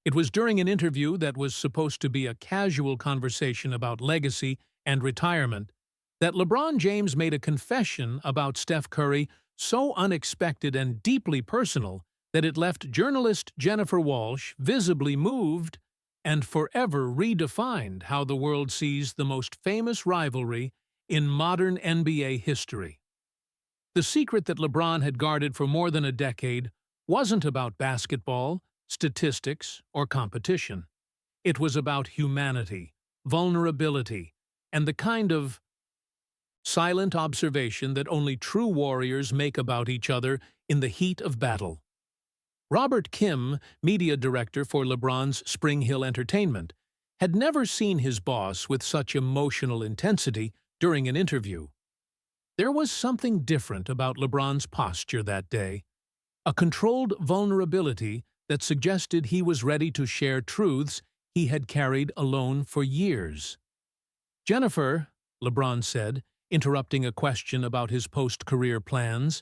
It was during an interview that was supposed to be a casual conversation about legacy and retirement that LeBron James made a confession about Steph Curry so unexpected and deeply personal that it left journalist Jennifer Walsh visibly moved and forever redefined how the world sees the most famous rivalry in modern NBA history. The secret that LeBron had guarded for more than a decade wasn't about basketball, statistics, or competition. It was about humanity, vulnerability, and the kind of silent observation that only true warriors make about each other in the heat of battle. Robert Kim, media director for LeBron's Spring Hill Entertainment, had never seen his boss with such emotional intensity during an interview. There was something different about LeBron's posture that day, a controlled vulnerability that suggested he was ready to share truths he had carried alone for years. "Jennifer," LeBron said, interrupting a question about his post-career plans,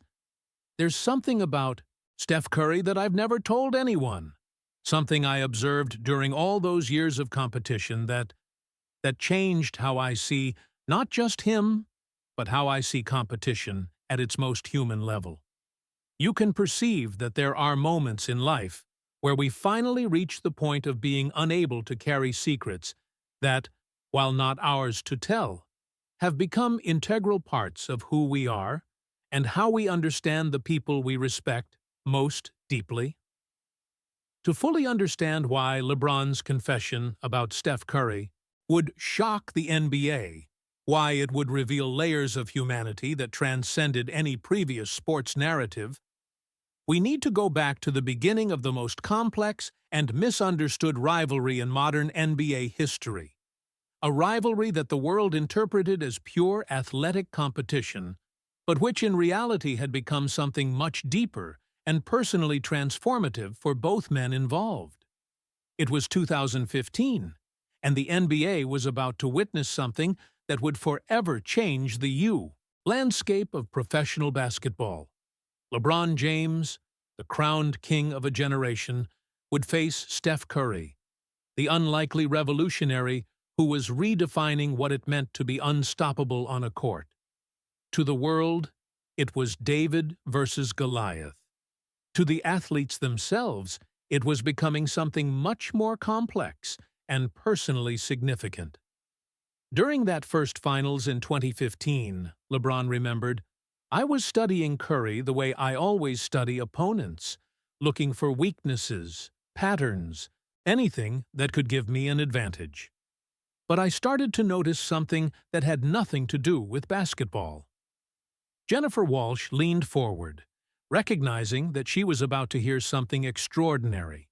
"there's something about Steph Curry that I've never told anyone. Something I observed during all those years of competition that changed how I see not just him, but how I see competition at its most human level. You can perceive that there are moments in life where we finally reach the point of being unable to carry secrets that, while not ours to tell, have become integral parts of who we are and how we understand the people we respect most deeply." To fully understand why LeBron's confession about Steph Curry would shock the NBA, why it would reveal layers of humanity that transcended any previous sports narrative, we need to go back to the beginning of the most complex and misunderstood rivalry in modern NBA history. A rivalry that the world interpreted as pure athletic competition, but which in reality had become something much deeper and personally transformative for both men involved. It was 2015, and the NBA was about to witness something that would forever change the landscape of professional basketball. LeBron James, the crowned king of a generation, would face Steph Curry, the unlikely revolutionary who was redefining what it meant to be unstoppable on a court. To the world, it was David versus Goliath. To the athletes themselves, it was becoming something much more complex and personally significant. During that first finals in 2015, LeBron remembered, "I was studying Curry the way I always study opponents, looking for weaknesses, patterns, anything that could give me an advantage. But I started to notice something that had nothing to do with basketball." Jennifer Walsh leaned forward, recognizing that she was about to hear something extraordinary.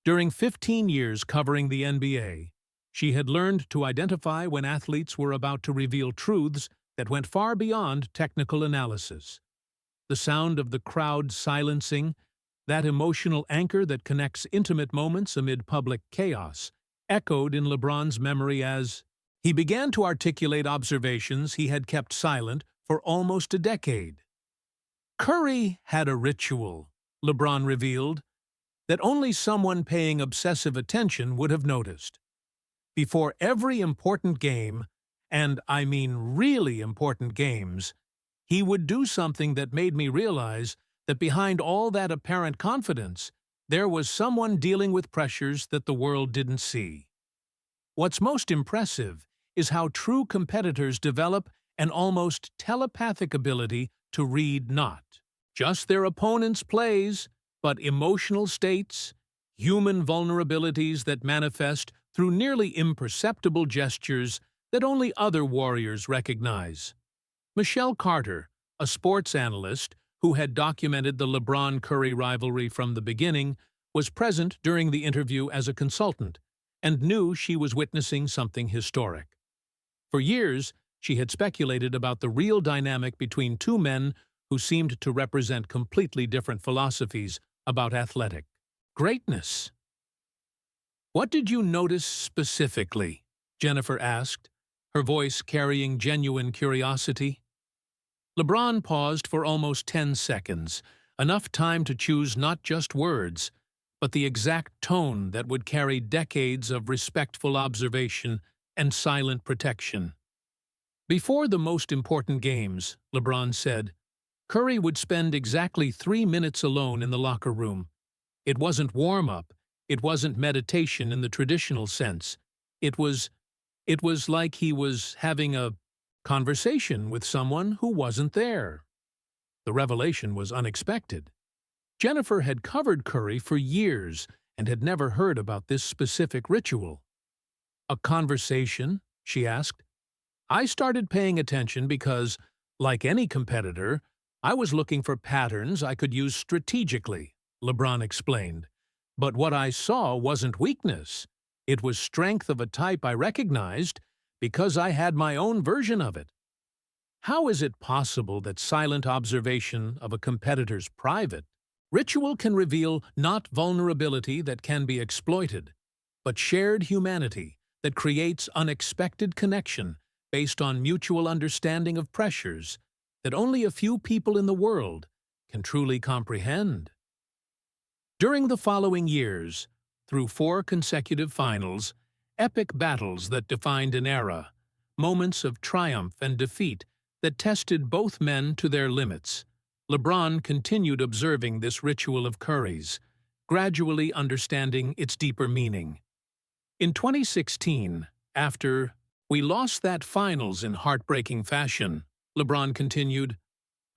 During 15 years covering the NBA, she had learned to identify when athletes were about to reveal truths that went far beyond technical analysis. The sound of the crowd silencing, that emotional anchor that connects intimate moments amid public chaos, echoed in LeBron's memory as he began to articulate observations he had kept silent for almost a decade. "Curry had a ritual," LeBron revealed, "that only someone paying obsessive attention would have noticed. Before every important game, and I mean really important games, he would do something that made me realize that behind all that apparent confidence, there was someone dealing with pressures that the world didn't see." What's most impressive is how true competitors develop an almost telepathic ability to read not just their opponent's plays, but emotional states, human vulnerabilities that manifest through nearly imperceptible gestures that only other warriors recognize. Michelle Carter, a sports analyst who had documented the LeBron-Curry rivalry from the beginning, was present during the interview as a consultant and knew she was witnessing something historic. For years, she had speculated about the real dynamic between two men who seemed to represent completely different philosophies about athletic greatness. "What did you notice specifically?" Jennifer asked, her voice carrying genuine curiosity. LeBron paused for almost 10 seconds, enough time to choose not just words, but the exact tone that would carry decades of respectful observation and silent protection. Before the most important games, LeBron said, Curry would spend exactly 3 minutes alone in the locker room. It wasn't warm-up. It wasn't meditation in the traditional sense. It was like he was having a conversation with someone who wasn't there. The revelation was unexpected. Jennifer had covered Curry for years and had never heard about this specific ritual. A conversation? She asked. I started paying attention because, like any competitor, I was looking for patterns I could use strategically, LeBron explained. But what I saw wasn't weakness. It was strength of a type I recognized because I had my own version of it. How is it possible that silent observation of a competitor's private ritual can reveal not vulnerability that can be exploited, but shared humanity that creates unexpected connection based on mutual understanding of pressures that only a few people in the world can truly comprehend? During the following years, through 4 consecutive finals, epic battles that defined an era, moments of triumph and defeat that tested both men to their limits, LeBron continued observing this ritual of Curry's, gradually understanding its deeper meaning. In 2016, after "We lost that finals in heartbreaking fashion," LeBron continued,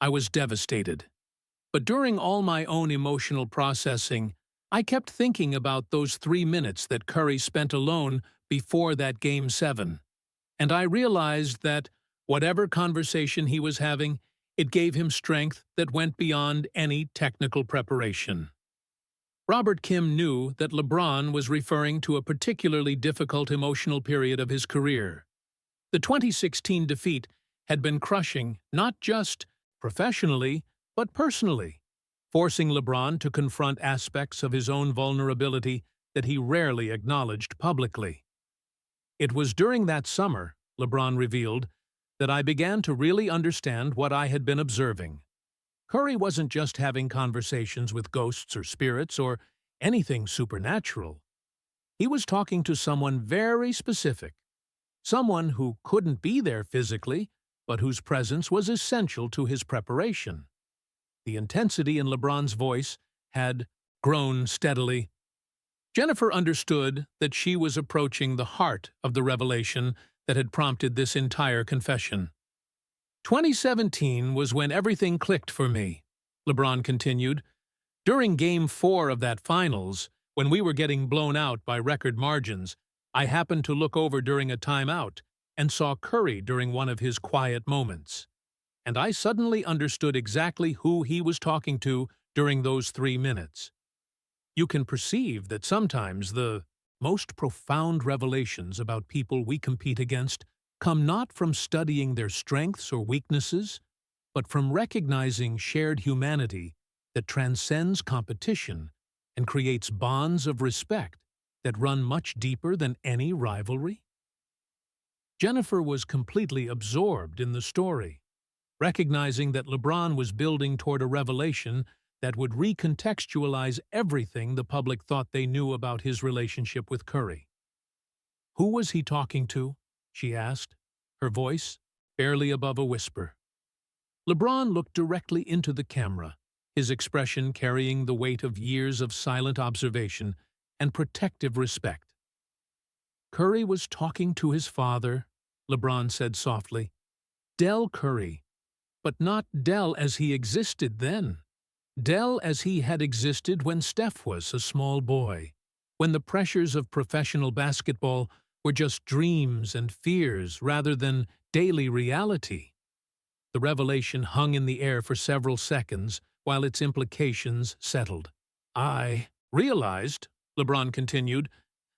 "I was devastated. But during all my own emotional processing, I kept thinking about those 3 minutes that Curry spent alone before that Game 7. And I realized that, whatever conversation he was having, it gave him strength that went beyond any technical preparation." Robert Kim knew that LeBron was referring to a particularly difficult emotional period of his career. The 2016 defeat had been crushing, not just professionally, but personally, forcing LeBron to confront aspects of his own vulnerability that he rarely acknowledged publicly. "It was during that summer," LeBron revealed, "that I began to really understand what I had been observing. Curry wasn't just having conversations with ghosts or spirits or anything supernatural. He was talking to someone very specific, someone who couldn't be there physically, but whose presence was essential to his preparation." The intensity in LeBron's voice had grown steadily. Jennifer understood that she was approaching the heart of the revelation that had prompted this entire confession. "2017 was when everything clicked for me," LeBron continued. "During Game 4 of that finals, when we were getting blown out by record margins, I happened to look over during a timeout and saw Curry during one of his quiet moments. And I suddenly understood exactly who he was talking to during those 3 minutes. You can perceive that sometimes the most profound revelations about people we compete against come not from studying their strengths or weaknesses, but from recognizing shared humanity that transcends competition and creates bonds of respect that run much deeper than any rivalry." Jennifer was completely absorbed in the story, recognizing that LeBron was building toward a revelation that would recontextualize everything the public thought they knew about his relationship with Curry. "Who was he talking to?" she asked, her voice barely above a whisper. LeBron looked directly into the camera, his expression carrying the weight of years of silent observation and protective respect. "Curry was talking to his father," LeBron said softly. "Del Curry. But not Del as he existed then. Del as he had existed when Steph was a small boy, when the pressures of professional basketball were just dreams and fears rather than daily reality." The revelation hung in the air for several seconds while its implications settled. "I realized," LeBron continued,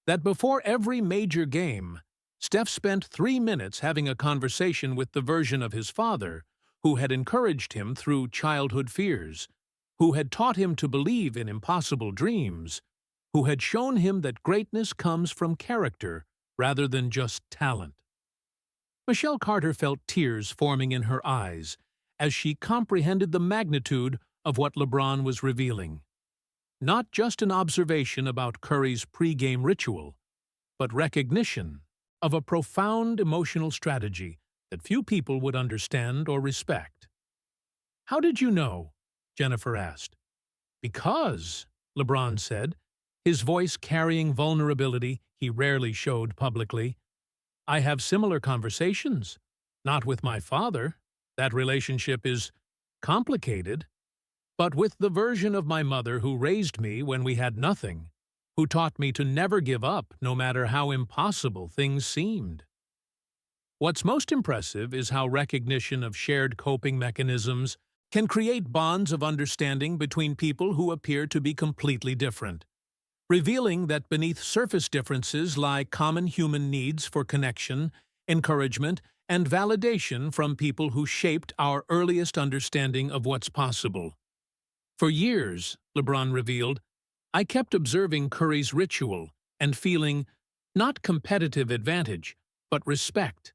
"that before every major game, Steph spent 3 minutes having a conversation with the version of his father who had encouraged him through childhood fears, who had taught him to believe in impossible dreams, who had shown him that greatness comes from character rather than just talent." Michelle Carter felt tears forming in her eyes as she comprehended the magnitude of what LeBron was revealing. not just an observation about Curry's pregame ritual, but recognition of a profound emotional strategy that few people would understand or respect. "How did you know?" Jennifer asked. "Because," LeBron said, his voice carrying vulnerability he rarely showed publicly, "I have similar conversations. Not with my father. That relationship is complicated. But with the version of my mother who raised me when we had nothing, who taught me to never give up no matter how impossible things seemed." What's most impressive is how recognition of shared coping mechanisms can create bonds of understanding between people who appear to be completely different, revealing that beneath surface differences lie common human needs for connection, encouragement, and validation from people who shaped our earliest understanding of what's possible. "For years," LeBron revealed, "I kept observing Curry's ritual and feeling not competitive advantage, but respect.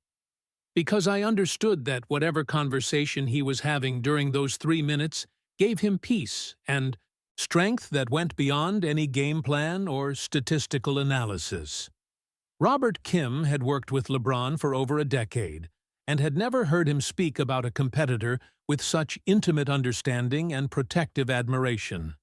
Because I understood that whatever conversation he was having during those 3 minutes gave him peace and strength that went beyond any game plan or statistical analysis." Robert Kim had worked with LeBron for over a decade and had never heard him speak about a competitor with such intimate understanding and protective admiration.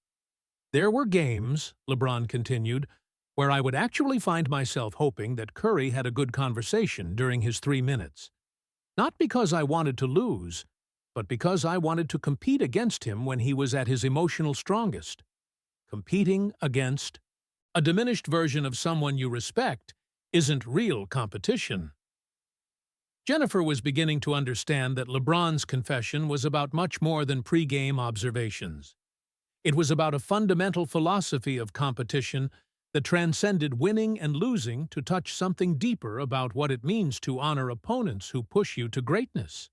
"There were games," LeBron continued, "where I would actually find myself hoping that Curry had a good conversation during his 3 minutes. Not because I wanted to lose, but because I wanted to compete against him when he was at his emotional strongest. Competing against a diminished version of someone you respect isn't real competition." Jennifer was beginning to understand that LeBron's confession was about much more than pregame observations. It was about a fundamental philosophy of competition that transcended winning and losing to touch something deeper about what it means to honor opponents who push you to greatness.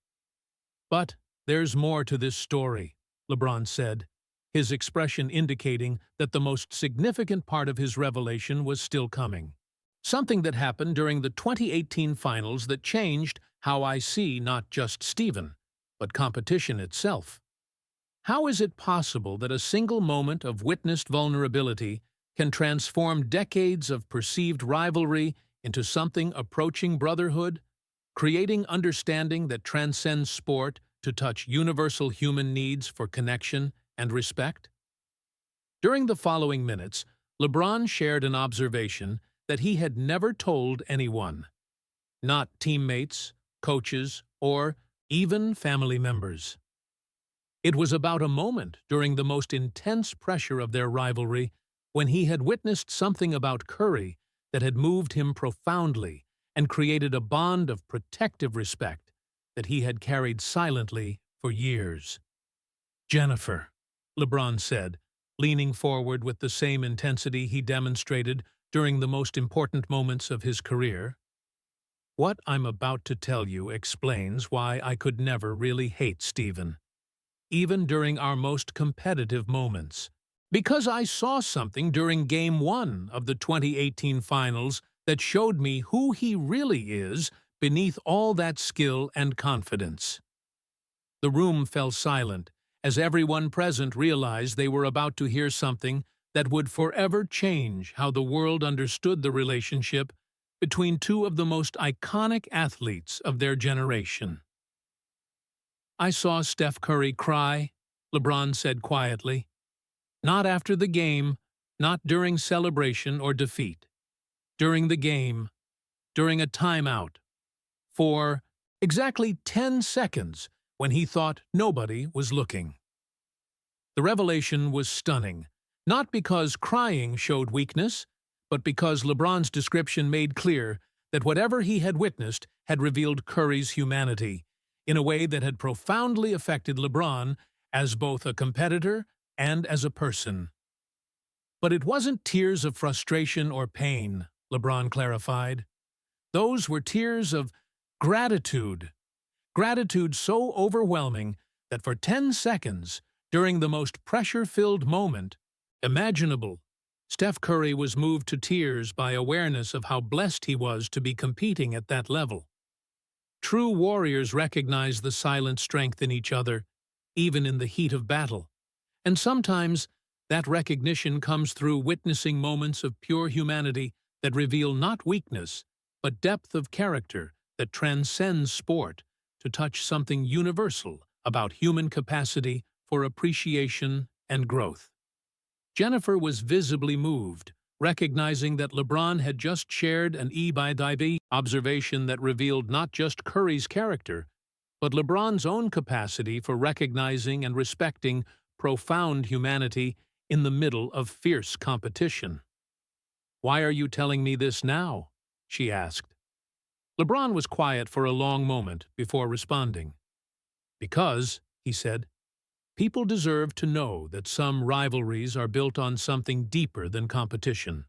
"But there's more to this story," LeBron said, his expression indicating that the most significant part of his revelation was still coming. "Something that happened during the 2018 finals that changed how I see not just Steven, but competition itself. How is it possible that a single moment of witnessed vulnerability can transform decades of perceived rivalry into something approaching brotherhood, creating understanding that transcends sport to touch universal human needs for connection and respect?" During the following minutes, LeBron shared an observation that he had never told anyone. Not teammates, coaches, or even family members. It was about a moment during the most intense pressure of their rivalry when he had witnessed something about Curry that had moved him profoundly and created a bond of protective respect that he had carried silently for years. "Jennifer," LeBron said, leaning forward with the same intensity he demonstrated during the most important moments of his career, "what I'm about to tell you explains why I could never really hate Steven, even during our most competitive moments. Because I saw something during Game 1 of the 2018 finals that showed me who he really is beneath all that skill and confidence." The room fell silent as everyone present realized they were about to hear something that would forever change how the world understood the relationship between two of the most iconic athletes of their generation. "I saw Steph Curry cry," LeBron said quietly. "Not after the game, not during celebration or defeat. During the game, during a timeout, for exactly 10 seconds when he thought nobody was looking." The revelation was stunning, not because crying showed weakness, but because LeBron's description made clear that whatever he had witnessed had revealed Curry's humanity in a way that had profoundly affected LeBron as both a competitor and as a person. "But it wasn't tears of frustration or pain," LeBron clarified. "Those were tears of gratitude. Gratitude so overwhelming that for 10 seconds, during the most pressure-filled moment imaginable, Steph Curry was moved to tears by awareness of how blessed he was to be competing at that level. True warriors recognize the silent strength in each other, even in the heat of battle, and sometimes That recognition comes through witnessing moments of pure humanity that reveal not weakness, but depth of character that transcends sport to touch something universal about human capacity for appreciation and growth. Jennifer was visibly moved, recognizing that LeBron had just shared an e-by-the-by observation that revealed not just Curry's character, but LeBron's own capacity for recognizing and respecting profound humanity in the middle of fierce competition. "Why are you telling me this now?" she asked. LeBron was quiet for a long moment before responding. "Because," he said, "people deserve to know that some rivalries are built on something deeper than competition.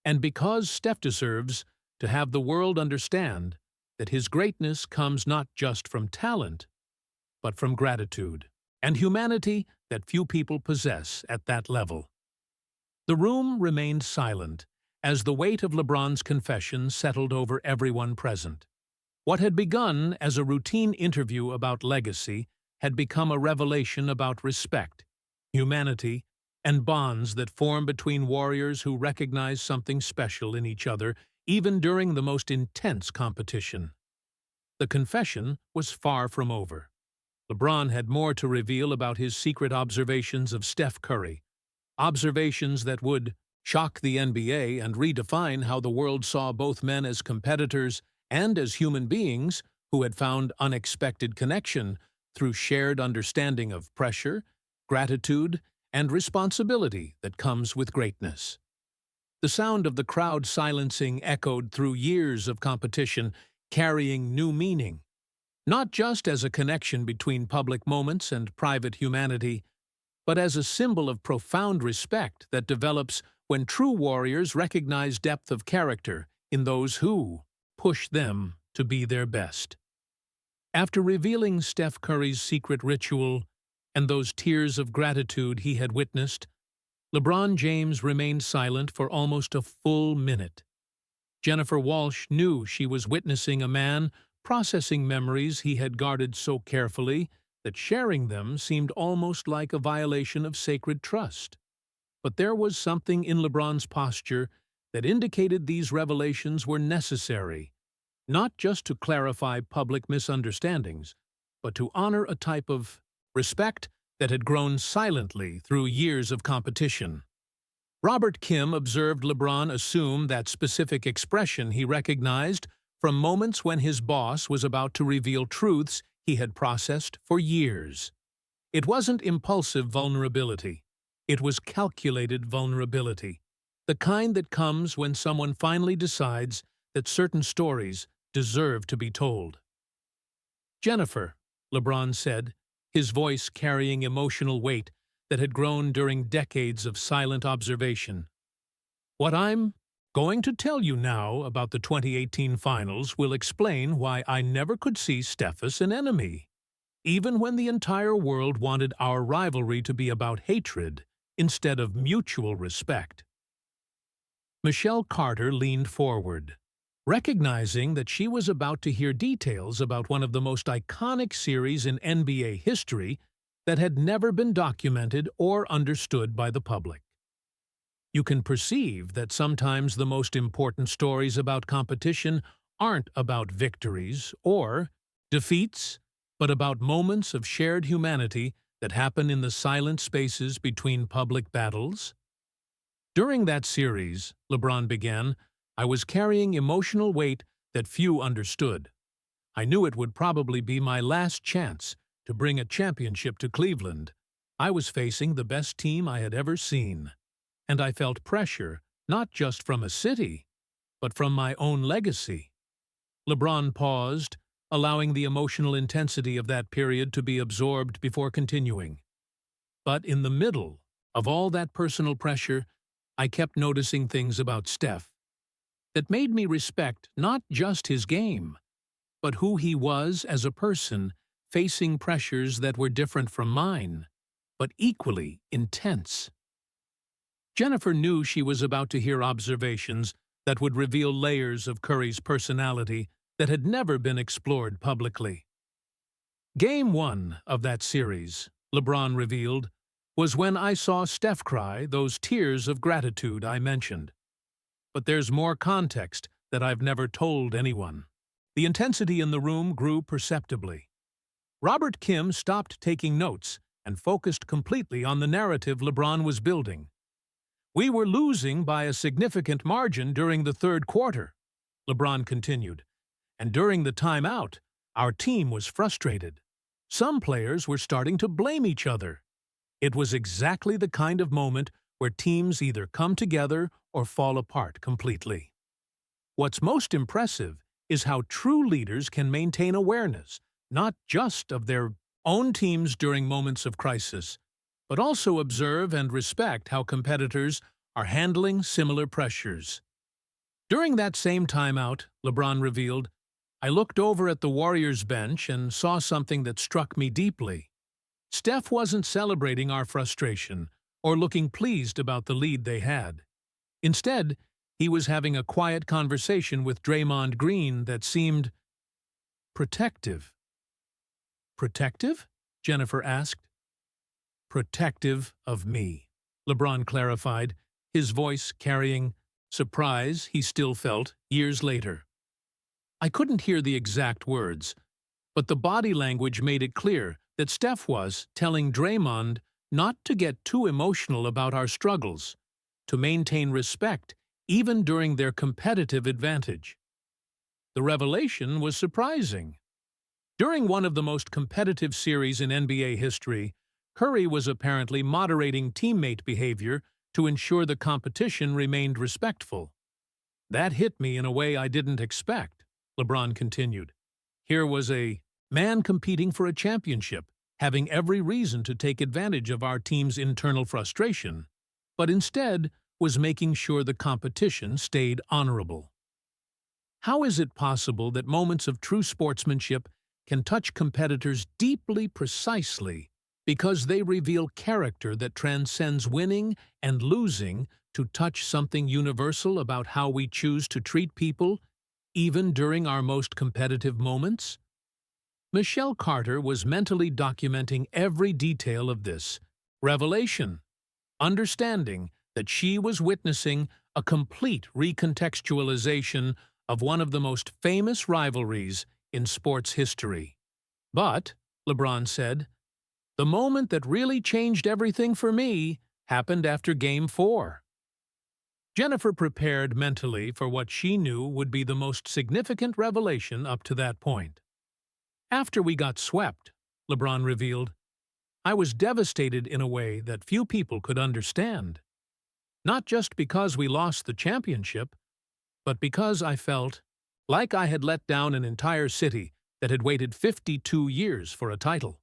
And because Steph deserves to have the world understand that his greatness comes not just from talent, but from gratitude and humanity that few people possess at that level." The room remained silent as the weight of LeBron's confession settled over everyone present. What had begun as a routine interview about legacy had become a revelation about respect, humanity, and bonds that form between warriors who recognize something special in each other even during the most intense competition. The confession was far from over. LeBron had more to reveal about his secret observations of Steph Curry, observations that would shock the NBA and redefine how the world saw both men as competitors and as human beings who had found unexpected connection through shared understanding of pressure, gratitude, and responsibility that comes with greatness. The sound of the crowd silencing echoed through years of competition, carrying new meaning, not just as a connection between public moments and private humanity, but as a symbol of profound respect that develops when true warriors recognize depth of character in those who push them to be their best. After revealing Steph Curry's secret ritual and those tears of gratitude he had witnessed, LeBron James remained silent for almost a full minute. Jennifer Walsh knew she was witnessing a man processing memories he had guarded so carefully that sharing them seemed almost like a violation of sacred trust. But there was something in LeBron's posture that indicated these revelations were necessary, not just to clarify public misunderstandings, but to honor a type of respect that had grown silently through years of competition. Robert Kim observed LeBron assume that specific expression he recognized from moments when his boss was about to reveal truths he had processed for years. It wasn't impulsive vulnerability. It was calculated vulnerability, the kind that comes when someone finally decides that certain stories deserve to be told. "Jennifer," LeBron said, his voice carrying emotional weight that had grown during decades of silent observation. "What I'm going to tell you now about the 2018 finals will explain why I never could see Steph as an enemy, even when the entire world wanted our rivalry to be about hatred instead of mutual respect." Michelle Carter leaned forward, recognizing that she was about to hear details about one of the most iconic series in NBA history that had never been documented or understood by the public. You can perceive that sometimes the most important stories about competition aren't about victories or defeats, but about moments of shared humanity that happen in the silent spaces between public battles. "During that series," LeBron began, "I was carrying emotional weight that few understood. I knew it would probably be my last chance to bring a championship to Cleveland. I was facing the best team I had ever seen. And I felt pressure, not just from a city, but from my own legacy." LeBron paused, allowing the emotional intensity of that period to be absorbed before continuing. "But in the middle of all that personal pressure, I kept noticing things about Steph that made me respect not just his game, but who he was as a person facing pressures that were different from mine, but equally intense." Jennifer knew she was about to hear observations that would reveal layers of Curry's personality that had never been explored publicly. "Game 1 of that series," LeBron revealed, was when I saw Steph cry those tears of gratitude I mentioned. But there's more context that I've never told anyone. The intensity in the room grew perceptibly. Robert Kim stopped taking notes and focused completely on the narrative LeBron was building. We were losing by a significant margin during the third quarter, LeBron continued, and during the timeout, our team was frustrated. Some players were starting to blame each other. It was exactly the kind of moment where teams either come together or fall apart completely. What's most impressive is how true leaders can maintain awareness, not just of their own teams during moments of crisis, but also observe and respect how competitors are handling similar pressures. During that same timeout, LeBron revealed, I looked over at the Warriors bench and saw something that struck me deeply. Steph wasn't celebrating our frustration or looking pleased about the lead they had. Instead, he was having a quiet conversation with Draymond Green that seemed protective. Protective? Jennifer asked. Protective of me, LeBron clarified, his voice carrying surprise he still felt years later. I couldn't hear the exact words, but the body language made it clear that Steph was telling Draymond not to get too emotional about our struggles, to maintain respect even during their competitive advantage. The revelation was surprising. During one of the most competitive series in NBA history, Curry was apparently moderating teammate behavior to ensure the competition remained respectful. That hit me in a way I didn't expect, LeBron continued. Here was a man competing for a championship, having every reason to take advantage of our team's internal frustration, but instead was making sure the competition stayed honorable. How is it possible that moments of true sportsmanship can touch competitors deeply precisely because they reveal character that transcends winning and losing to touch something universal about how we choose to treat people, even during our most competitive moments? Michelle Carter was mentally documenting every detail of this revelation, understanding that she was witnessing a complete recontextualization of one of the most famous rivalries in sports history. But, LeBron said, the moment that really changed everything for me happened after Game 4. Jennifer prepared mentally for what she knew would be the most significant revelation up to that point. After we got swept, LeBron revealed, I was devastated in a way that few people could understand. Not just because we lost the championship, but because I felt like I had let down an entire city that had waited 52 years for a title.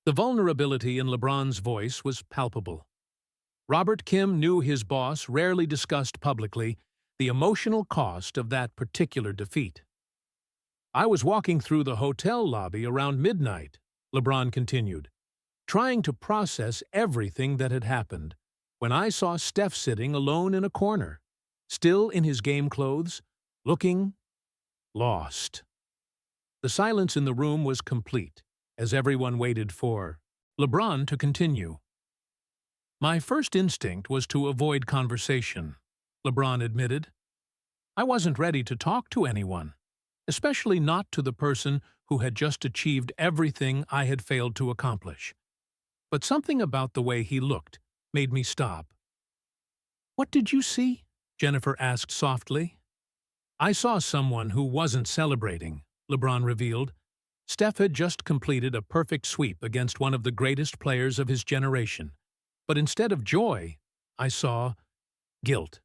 The vulnerability in LeBron's voice was palpable. Robert Kim knew his boss rarely discussed publicly the emotional cost of that particular defeat. I was walking through the hotel lobby around midnight, LeBron continued, trying to process everything that had happened, when I saw Steph sitting alone in a corner, still in his game clothes, looking lost. The silence in the room was complete, as everyone waited for LeBron to continue. My first instinct was to avoid conversation, LeBron admitted. I wasn't ready to talk to anyone, especially not to the person who had just achieved everything I had failed to accomplish. But something about the way he looked made me stop. What did you see? Jennifer asked softly. I saw someone who wasn't celebrating, LeBron revealed. Steph had just completed a perfect sweep against one of the greatest players of his generation. But instead of joy, I saw guilt.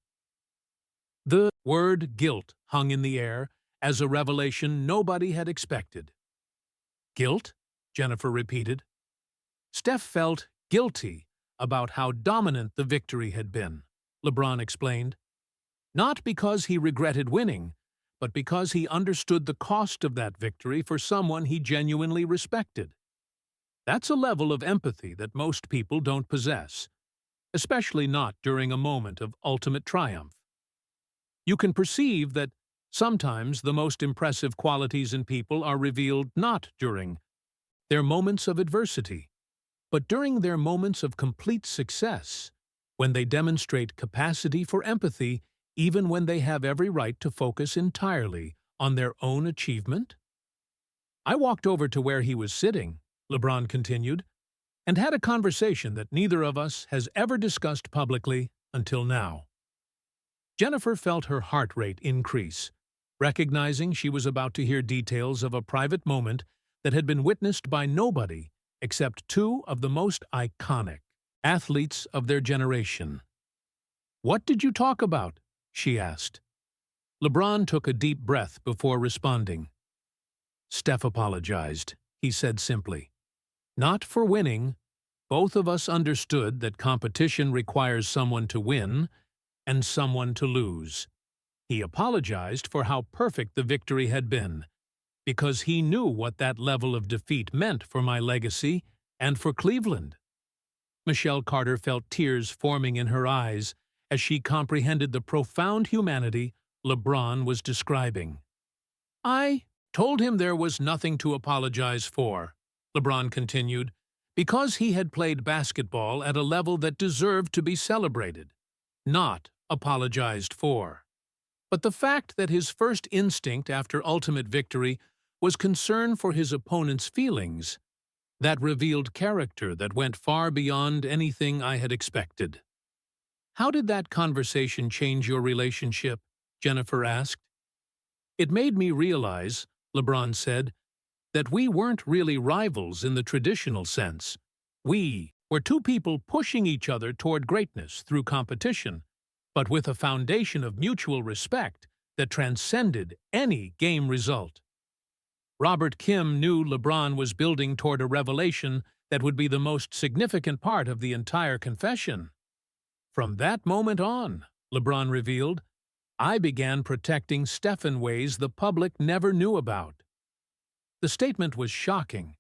The word guilt hung in the air as a revelation nobody had expected. Guilt? Jennifer repeated. Steph felt guilty about how dominant the victory had been, LeBron explained. Not because he regretted winning, but because he understood the cost of that victory for someone he genuinely respected. That's a level of empathy that most people don't possess, especially not during a moment of ultimate triumph. You can perceive that sometimes the most impressive qualities in people are revealed not during their moments of adversity, but during their moments of complete success, when they demonstrate capacity for empathy even when they have every right to focus entirely on their own achievement? I walked over to where he was sitting, LeBron continued, and had a conversation that neither of us has ever discussed publicly until now. Jennifer felt her heart rate increase, recognizing she was about to hear details of a private moment that had been witnessed by nobody except two of the most iconic athletes of their generation. "What did you talk about?" she asked. LeBron took a deep breath before responding. "Steph apologized," he said simply. "Not for winning. Both of us understood that competition requires someone to win and someone to lose. He apologized for how perfect the victory had been, because he knew what that level of defeat meant for my legacy and for Cleveland." Michelle Carter felt tears forming in her eyes as she comprehended the profound humanity LeBron was describing. "I told him there was nothing to apologize for," LeBron continued, "because he had played basketball at a level that deserved to be celebrated, not apologized for. But the fact that his first instinct after ultimate victory was concern for his opponent's feelings, that revealed character that went far beyond anything I had expected." "How did that conversation change your relationship?" Jennifer asked. "It made me realize," LeBron said, "that we weren't really rivals in the traditional sense. We were two people pushing each other toward greatness through competition, but with a foundation of mutual respect that transcended any game result." Robert Kim knew LeBron was building toward a revelation that would be the most significant part of the entire confession. "From that moment on," LeBron revealed, "I began protecting Steph in ways the public never knew about." The statement was shocking.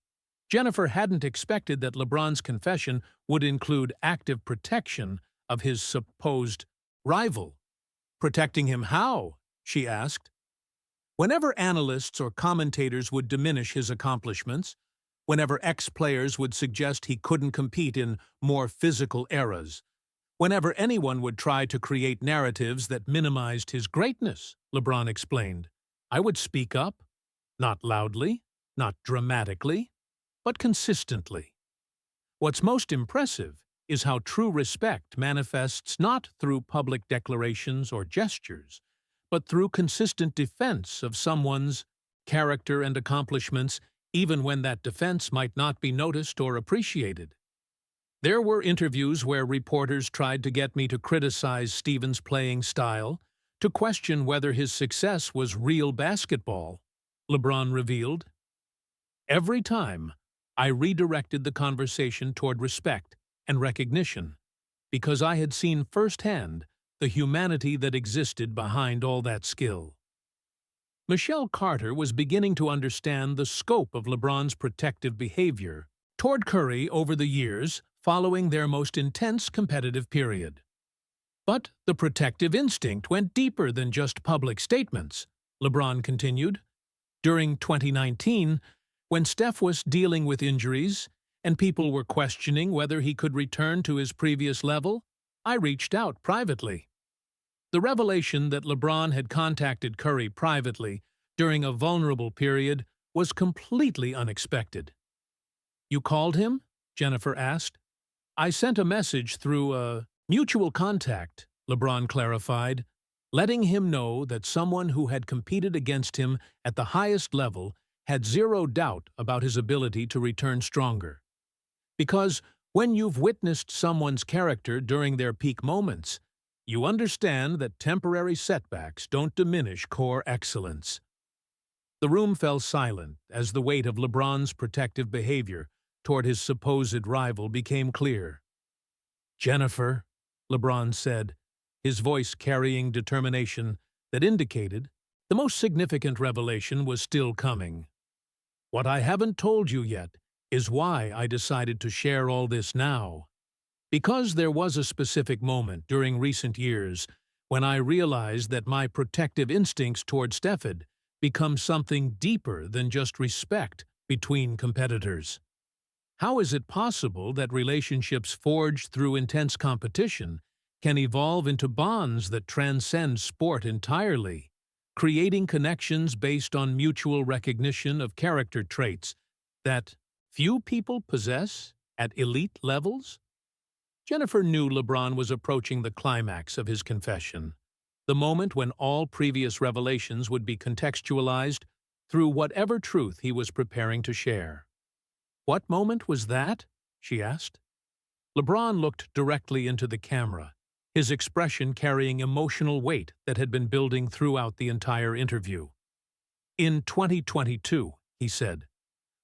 Jennifer hadn't expected that LeBron's confession would include active protection of his supposed rival. "Protecting him how?" she asked. Whenever analysts or commentators would diminish his accomplishments, whenever ex-players would suggest he couldn't compete in more physical eras, whenever anyone would try to create narratives that minimized his greatness, LeBron explained, I would speak up, not loudly, not dramatically, but consistently. What's most impressive is how true respect manifests not through public declarations or gestures, but through consistent defense of someone's character and accomplishments, even when that defense might not be noticed or appreciated. There were interviews where reporters tried to get me to criticize Stephen's playing style, to question whether his success was real basketball, LeBron revealed. Every time, I redirected the conversation toward respect and recognition, because I had seen firsthand the humanity that existed behind all that skill. Michelle Carter was beginning to understand the scope of LeBron's protective behavior toward Curry over the years following their most intense competitive period. But the protective instinct went deeper than just public statements, LeBron continued. During 2019, when Steph was dealing with injuries and people were questioning whether he could return to his previous level, I reached out privately. The revelation that LeBron had contacted Curry privately during a vulnerable period was completely unexpected. "You called him?" Jennifer asked. "I sent a message through a mutual contact," LeBron clarified, letting him know that someone who had competed against him at the highest level had zero doubt about his ability to return stronger. Because when you've witnessed someone's character during their peak moments, you understand that temporary setbacks don't diminish core excellence. The room fell silent as the weight of LeBron's protective behavior toward his supposed rival became clear. "Jennifer," LeBron said, his voice carrying determination that indicated the most significant revelation was still coming. "What I haven't told you yet is why I decided to share all this now. Because there was a specific moment during recent years when I realized that my protective instincts toward Steph had become something deeper than just respect between competitors. How is it possible that relationships forged through intense competition can evolve into bonds that transcend sport entirely, creating connections based on mutual recognition of character traits that few people possess at elite levels? Jennifer knew LeBron was approaching the climax of his confession, the moment when all previous revelations would be contextualized through whatever truth he was preparing to share. "What moment was that?" she asked. LeBron looked directly into the camera, his expression carrying emotional weight that had been building throughout the entire interview. "In 2022, he said,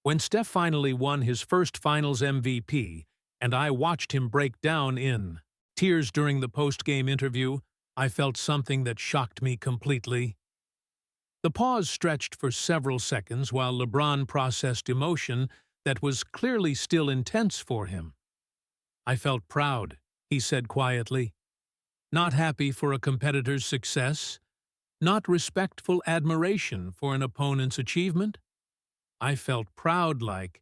when Steph finally won his first Finals MVP, and I watched him break down in tears during the post-game interview, I felt something that shocked me completely." The pause stretched for several seconds while LeBron processed emotion that was clearly still intense for him. "I felt proud," he said quietly. "Not happy for a competitor's success, not respectful admiration for an opponent's achievement. I felt proud like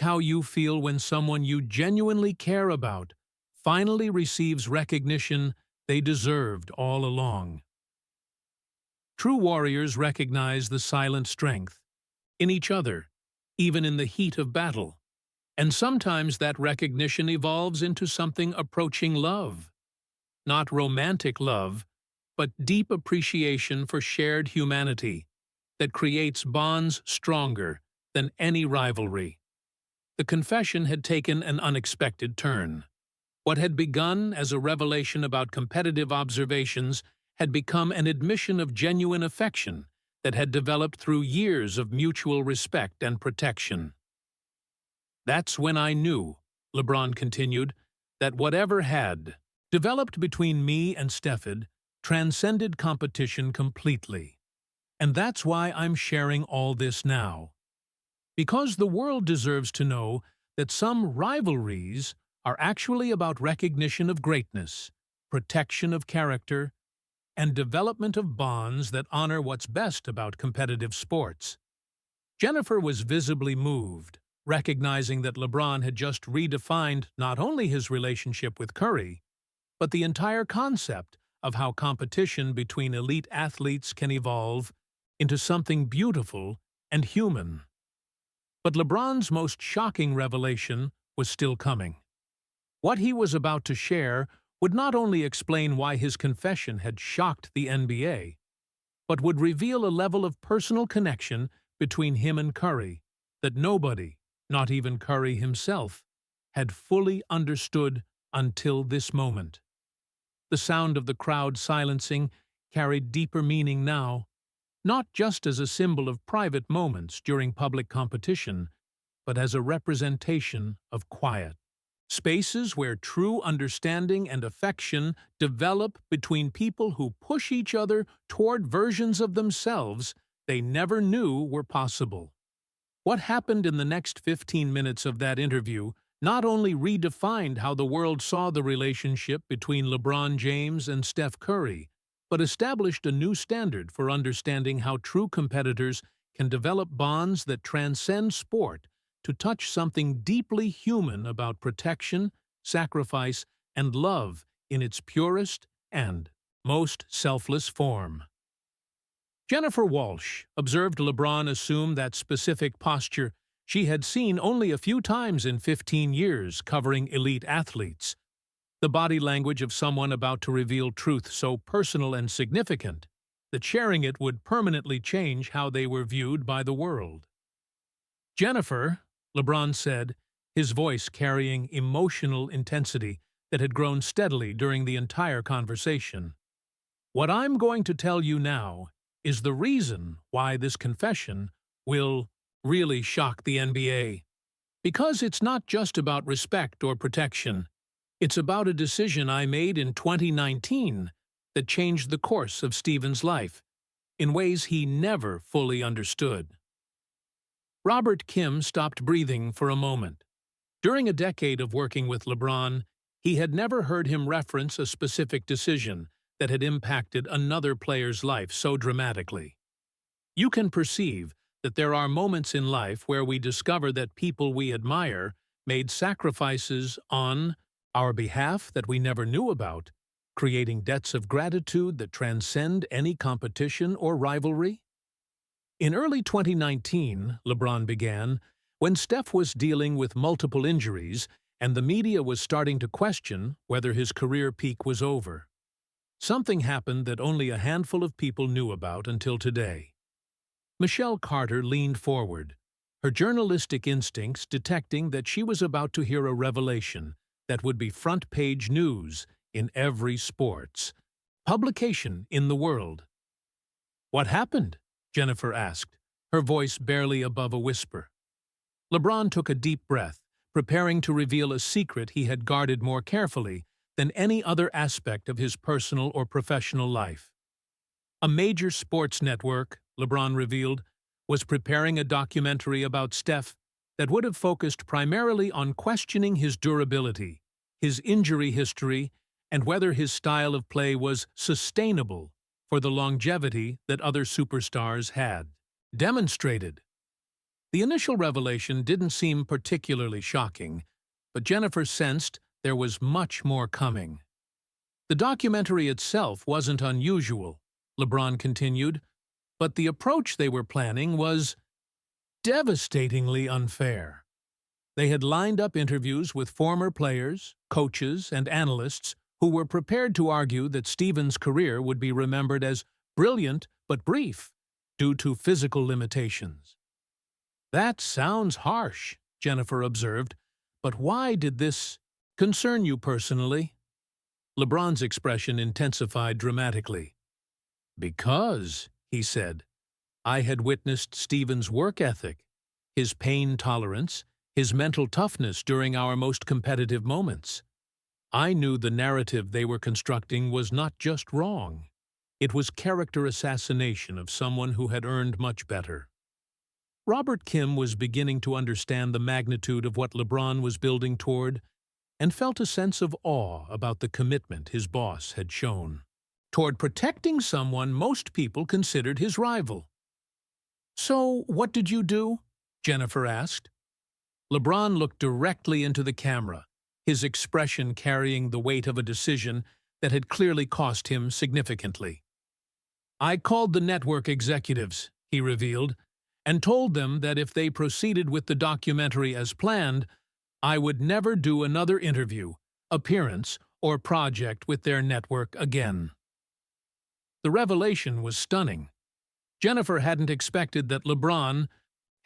how you feel when someone you genuinely care about finally receives recognition they deserved all along." True warriors recognize the silent strength in each other, even in the heat of battle. And sometimes that recognition evolves into something approaching love. Not romantic love, but deep appreciation for shared humanity that creates bonds stronger than any rivalry. The confession had taken an unexpected turn. What had begun as a revelation about competitive observations had become an admission of genuine affection that had developed through years of mutual respect and protection. "That's when I knew," LeBron continued, "that whatever had developed between me and Stephen transcended competition completely. And that's why I'm sharing all this now. Because the world deserves to know that some rivalries are actually about recognition of greatness, protection of character, and development of bonds that honor what's best about competitive sports." Jennifer was visibly moved, recognizing that LeBron had just redefined not only his relationship with Curry, but the entire concept of how competition between elite athletes can evolve into something beautiful and human. But LeBron's most shocking revelation was still coming. What he was about to share would not only explain why his confession had shocked the NBA, but would reveal a level of personal connection between him and Curry that nobody, not even Curry himself, had fully understood until this moment. The sound of the crowd silencing carried deeper meaning now, not just as a symbol of private moments during public competition, but as a representation of quiet. Spaces where true understanding and affection develop between people who push each other toward versions of themselves they never knew were possible. What happened in the next 15 minutes of that interview not only redefined how the world saw the relationship between LeBron James and Steph Curry, but established a new standard for understanding how true competitors can develop bonds that transcend sport to touch something deeply human about protection, sacrifice, and love in its purest and most selfless form. Jennifer Walsh observed LeBron assume that specific posture she had seen only a few times in 15 years covering elite athletes, the body language of someone about to reveal truth so personal and significant that sharing it would permanently change how they were viewed by the world. "Jennifer," LeBron said, his voice carrying emotional intensity that had grown steadily during the entire conversation, "what I'm going to tell you now is the reason why this confession will really shock the NBA. Because it's not just about respect or protection. It's about a decision I made in 2019 that changed the course of Stephen's life in ways he never fully understood." Robert Kim stopped breathing for a moment. During a decade of working with LeBron, he had never heard him reference a specific decision that had impacted another player's life so dramatically. "You can perceive that there are moments in life where we discover that people we admire made sacrifices on our behalf that we never knew about, creating debts of gratitude that transcend any competition or rivalry? In early 2019, LeBron began, when Steph was dealing with multiple injuries and the media was starting to question whether his career peak was over. Something happened that only a handful of people knew about until today. Michelle Carter leaned forward, her journalistic instincts detecting that she was about to hear a revelation that would be front-page news in every sports publication in the world. "What happened?" Jennifer asked, her voice barely above a whisper. LeBron took a deep breath, preparing to reveal a secret he had guarded more carefully than any other aspect of his personal or professional life. A major sports network, LeBron revealed, was preparing a documentary about Steph that would have focused primarily on questioning his durability, his injury history, and whether his style of play was sustainable for the longevity that other superstars had demonstrated. The initial revelation didn't seem particularly shocking, but Jennifer sensed there was much more coming. The documentary itself wasn't unusual, LeBron continued, but the approach they were planning was devastatingly unfair. They had lined up interviews with former players, coaches, and analysts who were prepared to argue that Stephen's career would be remembered as brilliant but brief due to physical limitations. "That sounds harsh," Jennifer observed, "but why did this concern you personally?" LeBron's expression intensified dramatically. "Because," he said, "I had witnessed Stephen's work ethic, his pain tolerance, his mental toughness during our most competitive moments. I knew the narrative they were constructing was not just wrong. It was character assassination of someone who had earned much better." Robert Kim was beginning to understand the magnitude of what LeBron was building toward and felt a sense of awe about the commitment his boss had shown toward protecting someone most people considered his rival. "So, what did you do?" Jennifer asked. LeBron looked directly into the camera, his expression carrying the weight of a decision that had clearly cost him significantly. "I called the network executives," he revealed, "and told them that if they proceeded with the documentary as planned, I would never do another interview, appearance, or project with their network again." The revelation was stunning. Jennifer hadn't expected that LeBron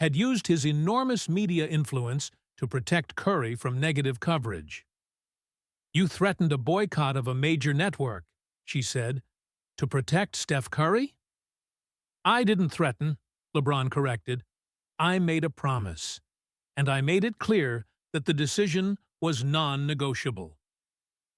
had used his enormous media influence to protect Curry from negative coverage. "You threatened a boycott of a major network," she said, "to protect Steph Curry?" "I didn't threaten," LeBron corrected. "I made a promise, and I made it clear that the decision was non-negotiable."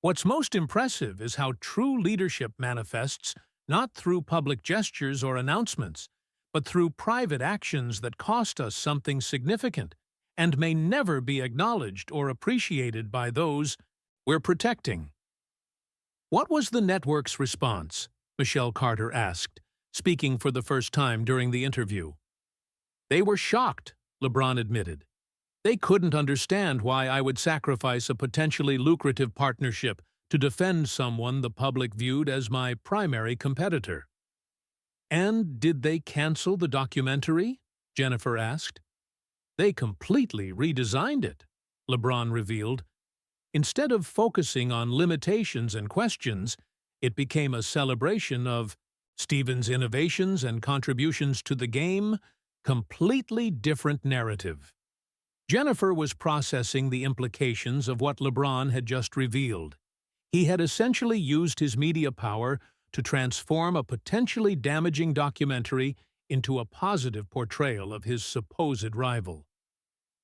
What's most impressive is how true leadership manifests not through public gestures or announcements, but through private actions that cost us something significant and may never be acknowledged or appreciated by those we're protecting. "What was the network's response?" Michelle Carter asked, speaking for the first time during the interview. "They were shocked," LeBron admitted. "They couldn't understand why I would sacrifice a potentially lucrative partnership to defend someone the public viewed as my primary competitor." "And did they cancel the documentary?" Jennifer asked. "They completely redesigned it," LeBron revealed. "Instead of focusing on limitations and questions, it became a celebration of Stephen's innovations and contributions to the game, completely different narrative." Jennifer was processing the implications of what LeBron had just revealed. He had essentially used his media power to transform a potentially damaging documentary into a positive portrayal of his supposed rival.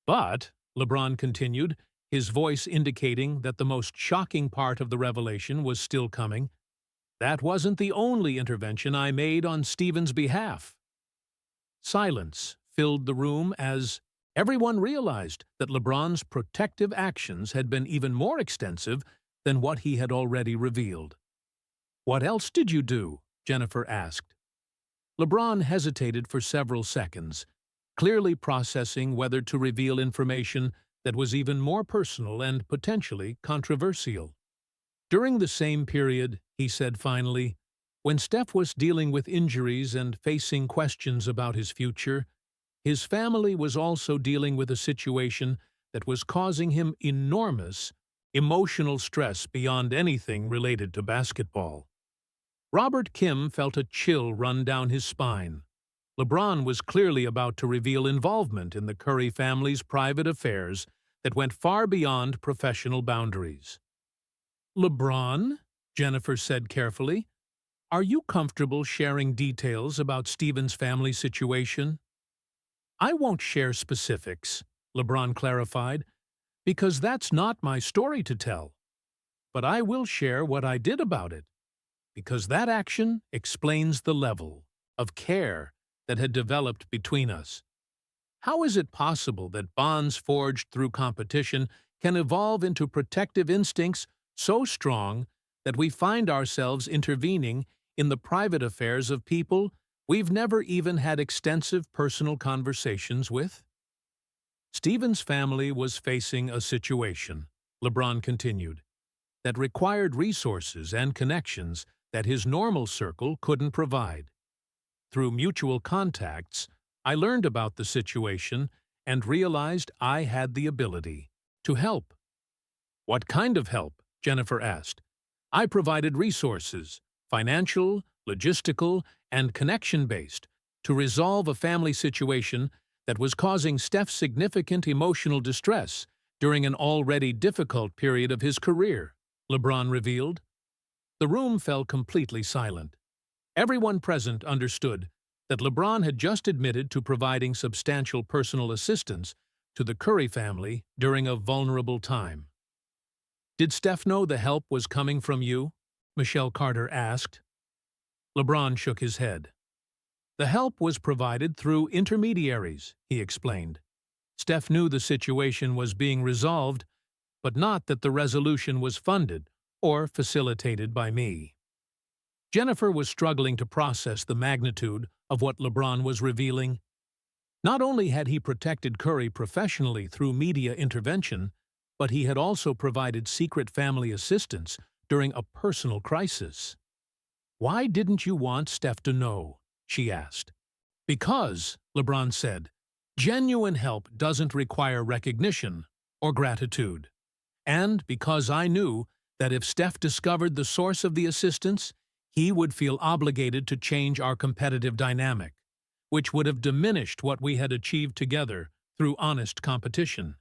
"But," LeBron continued, his voice indicating that the most shocking part of the revelation was still coming, "that wasn't the only intervention I made on Stephen's behalf." Silence filled the room as everyone realized that LeBron's protective actions had been even more extensive than what he had already revealed. "What else did you do?" Jennifer asked. LeBron hesitated for several seconds, clearly processing whether to reveal information that was even more personal and potentially controversial. During the same period, he said finally, when Steph was dealing with injuries and facing questions about his future, his family was also dealing with a situation that was causing him enormous emotional stress beyond anything related to basketball. Robert Kim felt a chill run down his spine. LeBron was clearly about to reveal involvement in the Curry family's private affairs that went far beyond professional boundaries. "LeBron," Jennifer said carefully, "are you comfortable sharing details about Stephen's family situation?" "I won't share specifics," LeBron clarified, "because that's not my story to tell. But I will share what I did about it, because that action explains the level of care that had developed between us. How is it possible that bonds forged through competition can evolve into protective instincts so strong that we find ourselves intervening in the private affairs of people we've never even had extensive personal conversations with?" Stephen's family was facing a situation, LeBron continued, that required resources and connections that his normal circle couldn't provide. Through mutual contacts, I learned about the situation and realized I had the ability to help. "What kind of help?" Jennifer asked. "I provided resources, financial, logistical, and connection-based, to resolve a family situation that was causing Steph significant emotional distress during an already difficult period of his career," LeBron revealed. The room fell completely silent. Everyone present understood that LeBron had just admitted to providing substantial personal assistance to the Curry family during a vulnerable time. "Did Steph know the help was coming from you?" Michelle Carter asked. LeBron shook his head. "The help was provided through intermediaries," he explained. "Steph knew the situation was being resolved, but not that the resolution was funded or facilitated by me." Jennifer was struggling to process the magnitude of what LeBron was revealing. Not only had he protected Curry professionally through media intervention, but he had also provided secret family assistance during a personal crisis. "Why didn't you want Steph to know?" she asked. "Because," LeBron said, "genuine help doesn't require recognition or gratitude. And because I knew that if Steph discovered the source of the assistance, he would feel obligated to change our competitive dynamic, which would have diminished what we had achieved together through honest competition.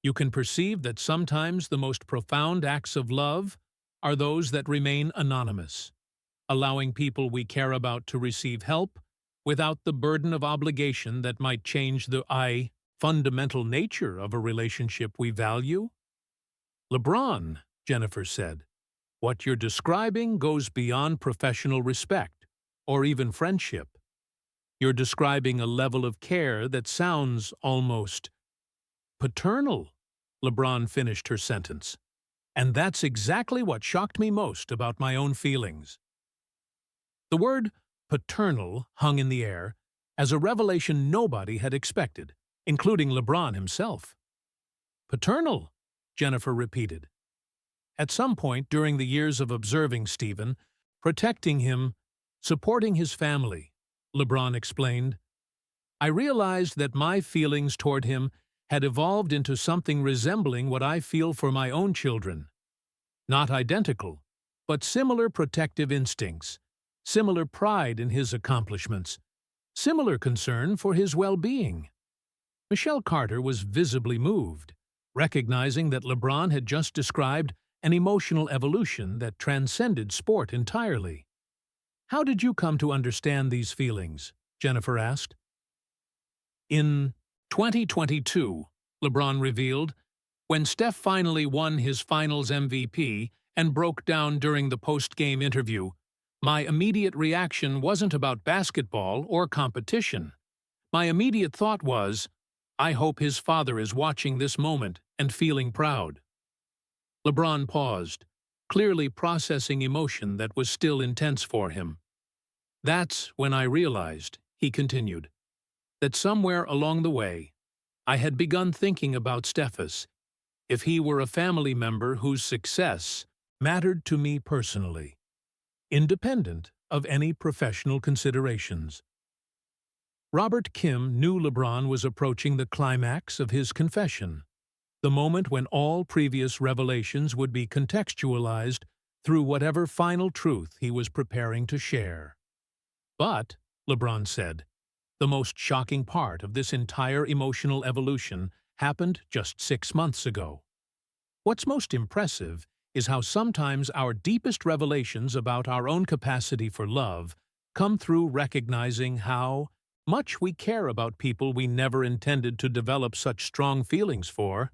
You can perceive that sometimes the most profound acts of love are those that remain anonymous, allowing people we care about to receive help without the burden of obligation that might change the fundamental nature of a relationship we value." "LeBron," Jennifer said, "what you're describing goes beyond professional respect, or even friendship. You're describing a level of care that sounds almost paternal," LeBron finished her sentence. "And that's exactly what shocked me most about my own feelings." The word paternal hung in the air as a revelation nobody had expected, including LeBron himself. "Paternal," Jennifer repeated. "At some point during the years of observing Stephen, protecting him, supporting his family," LeBron explained, "I realized that my feelings toward him had evolved into something resembling what I feel for my own children. Not identical, but similar protective instincts, similar pride in his accomplishments, similar concern for his well-being." Michelle Carter was visibly moved, recognizing that LeBron had just described an emotional evolution that transcended sport entirely. "How did you come to understand these feelings?" Jennifer asked. "In 2022, LeBron revealed, when Steph finally won his Finals MVP and broke down during the post-game interview, my immediate reaction wasn't about basketball or competition. My immediate thought was, I hope his father is watching this moment and feeling proud." LeBron paused, clearly processing emotion that was still intense for him. "That's when I realized," he continued, that somewhere along the way, I had begun thinking about Steffes, if he were a family member whose success mattered to me personally, independent of any professional considerations. Robert Kim knew LeBron was approaching the climax of his confession, the moment when all previous revelations would be contextualized through whatever final truth he was preparing to share. But, LeBron said, the most shocking part of this entire emotional evolution happened just 6 months ago. What's most impressive is how sometimes our deepest revelations about our own capacity for love come through recognizing how much we care about people we never intended to develop such strong feelings for.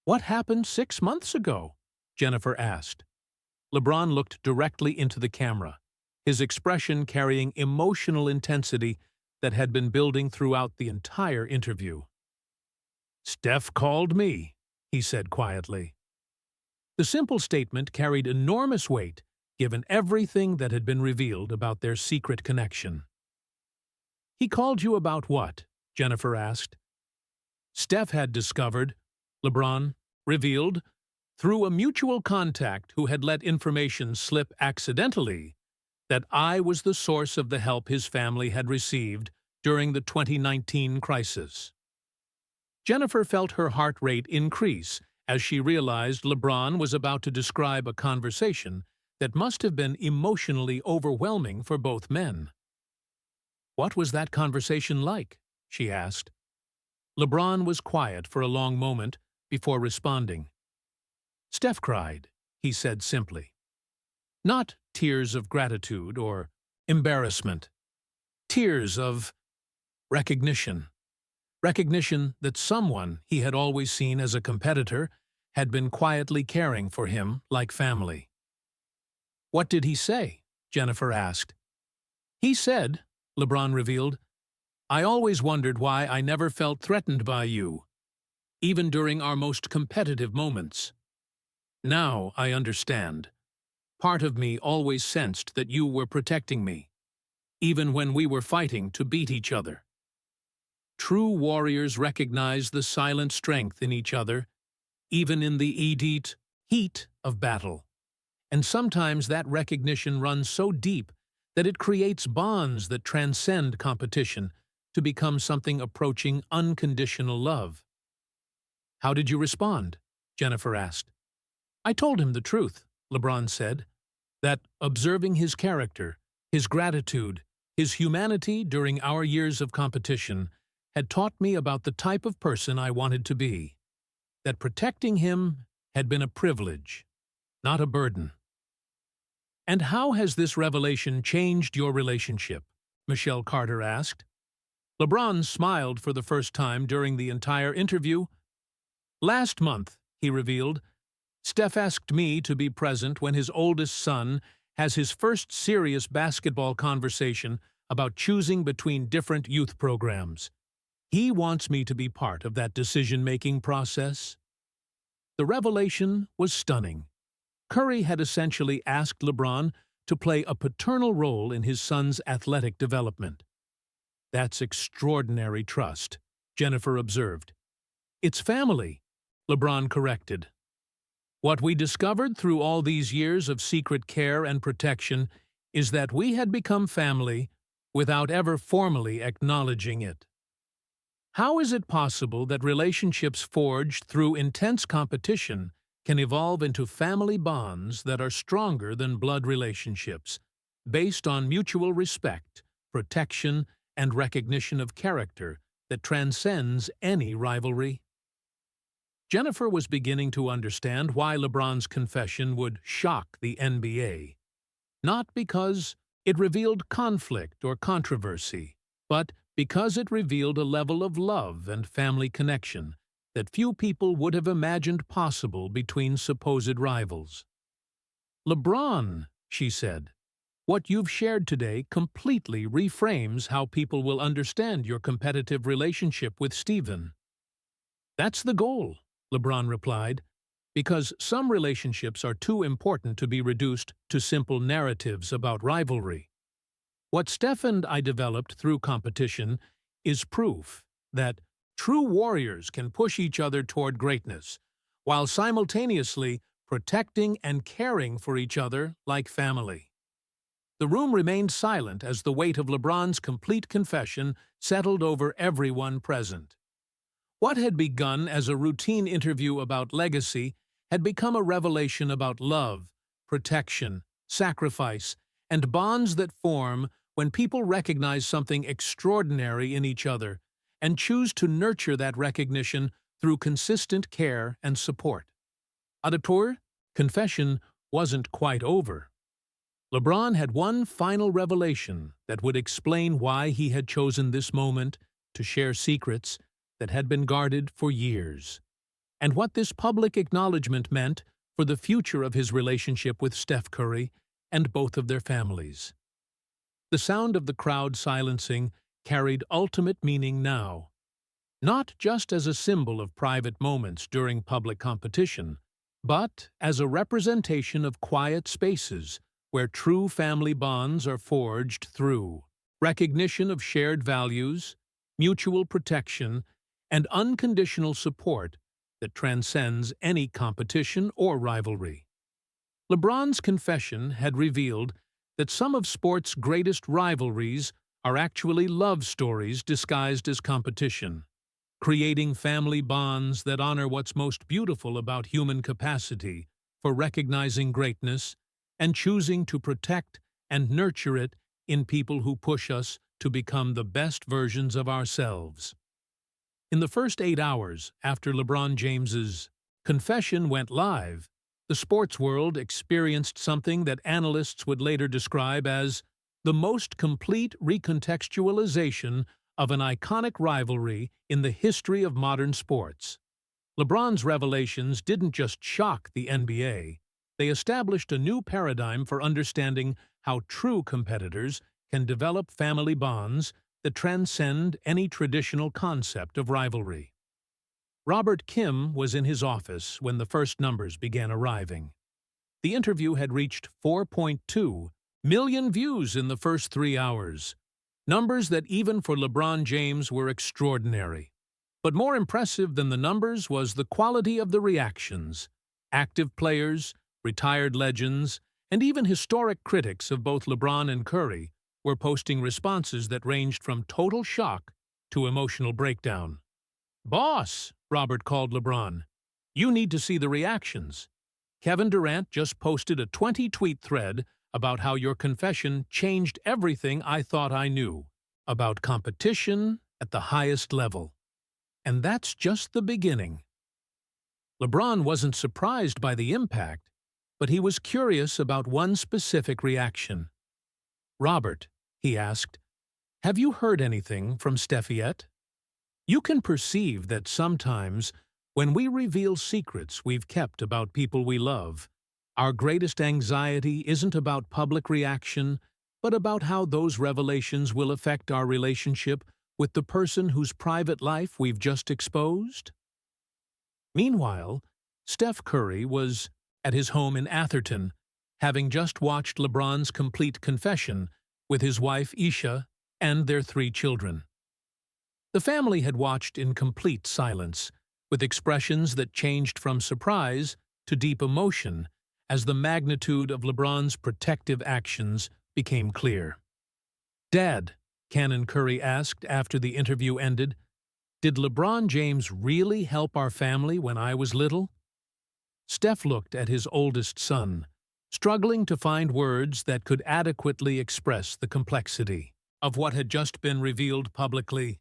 "What happened 6 months ago?" Jennifer asked. LeBron looked directly into the camera, his expression carrying emotional intensity that had been building throughout the entire interview. "Steph called me," he said quietly. The simple statement carried enormous weight, given everything that had been revealed about their secret connection. "He called you about what?" Jennifer asked. Steph had discovered, LeBron revealed, through a mutual contact who had let information slip accidentally, that I was the source of the help his family had received during the 2019 crisis. Jennifer felt her heart rate increase as she realized LeBron was about to describe a conversation that must have been emotionally overwhelming for both men. "What was that conversation like?" she asked. LeBron was quiet for a long moment before responding. "Steph cried," he said simply. Not tears of gratitude or embarrassment. Tears of recognition. Recognition that someone he had always seen as a competitor had been quietly caring for him like family. "What did he say?" Jennifer asked. "He said," LeBron revealed, "I always wondered why I never felt threatened by you, even during our most competitive moments. Now I understand. Part of me always sensed that you were protecting me, even when we were fighting to beat each other." True warriors recognize the silent strength in each other, even in the heat of battle. And sometimes that recognition runs so deep that it creates bonds that transcend competition to become something approaching unconditional love. "How did you respond?" Jennifer asked. "I told him the truth," LeBron said, "that observing his character, his gratitude, his humanity during our years of competition had taught me about the type of person I wanted to be, that protecting him had been a privilege, not a burden." "And how has this revelation changed your relationship?" Michelle Carter asked. LeBron smiled for the first time during the entire interview. "Last month," he revealed, "Steph asked me to be present when his oldest son has his first serious basketball conversation about choosing between different youth programs. He wants me to be part of that decision-making process." The revelation was stunning. Curry had essentially asked LeBron to play a paternal role in his son's athletic development. "That's extraordinary trust," Jennifer observed. "It's family," LeBron corrected. "What we discovered through all these years of secret care and protection is that we had become family without ever formally acknowledging it." How is it possible that relationships forged through intense competition can evolve into family bonds that are stronger than blood relationships, based on mutual respect, protection, and recognition of character that transcends any rivalry? Jennifer was beginning to understand why LeBron's confession would shock the NBA. Not because it revealed conflict or controversy, but because it revealed a level of love and family connection that few people would have imagined possible between supposed rivals. "LeBron," she said, "what you've shared today completely reframes how people will understand your competitive relationship with Steven." "That's the goal," LeBron replied, "because some relationships are too important to be reduced to simple narratives about rivalry. What Steph and I developed through competition is proof that true warriors can push each other toward greatness, while simultaneously protecting and caring for each other like family. The room remained silent as the weight of LeBron's complete confession settled over everyone present. What had begun as a routine interview about legacy had become a revelation about love, protection, sacrifice, and bonds that form when people recognize something extraordinary in each other and choose to nurture that recognition through consistent care and support. A detour, confession wasn't quite over. LeBron had one final revelation that would explain why he had chosen this moment to share secrets that had been guarded for years, and what this public acknowledgement meant for the future of his relationship with Steph Curry and both of their families. The sound of the crowd silencing carried ultimate meaning now, not just as a symbol of private moments during public competition, but as a representation of quiet spaces where true family bonds are forged through recognition of shared values, mutual protection, and unconditional support that transcends any competition or rivalry. LeBron's confession had revealed that some of sport's greatest rivalries are actually love stories disguised as competition, creating family bonds that honor what's most beautiful about human capacity for recognizing greatness and choosing to protect and nurture it in people who push us to become the best versions of ourselves. In the first 8 hours after LeBron James's confession went live, the sports world experienced something that analysts would later describe as the most complete recontextualization of an iconic rivalry in the history of modern sports. LeBron's revelations didn't just shock the NBA, they established a new paradigm for understanding how true competitors can develop family bonds that transcend any traditional concept of rivalry. Robert Kim was in his office when the first numbers began arriving. The interview had reached 4.2 million views in the first 3 hours, numbers that even for LeBron James were extraordinary. But more impressive than the numbers was the quality of the reactions. Active players, retired legends, and even historic critics of both LeBron and Curry were posting responses that ranged from total shock to emotional breakdown. "Boss," Robert called LeBron, "you need to see the reactions. Kevin Durant just posted a 20-tweet thread about how your confession changed everything I thought I knew about competition at the highest level. And that's just the beginning." LeBron wasn't surprised by the impact, but he was curious about one specific reaction. "Robert," he asked, "have you heard anything from Steph yet? You can perceive that sometimes, when we reveal secrets we've kept about people we love, our greatest anxiety isn't about public reaction, but about how those revelations will affect our relationship with the person whose private life we've just exposed?" Meanwhile, Steph Curry was at his home in Atherton, having just watched LeBron's complete confession with his wife Isha and their 3 children. The family had watched in complete silence, with expressions that changed from surprise to deep emotion as the magnitude of LeBron's protective actions became clear. "Dad," Canon Curry asked after the interview ended, "did LeBron James really help our family when I was little?" Steph looked at his oldest son, struggling to find words that could adequately express the complexity of what had just been revealed publicly.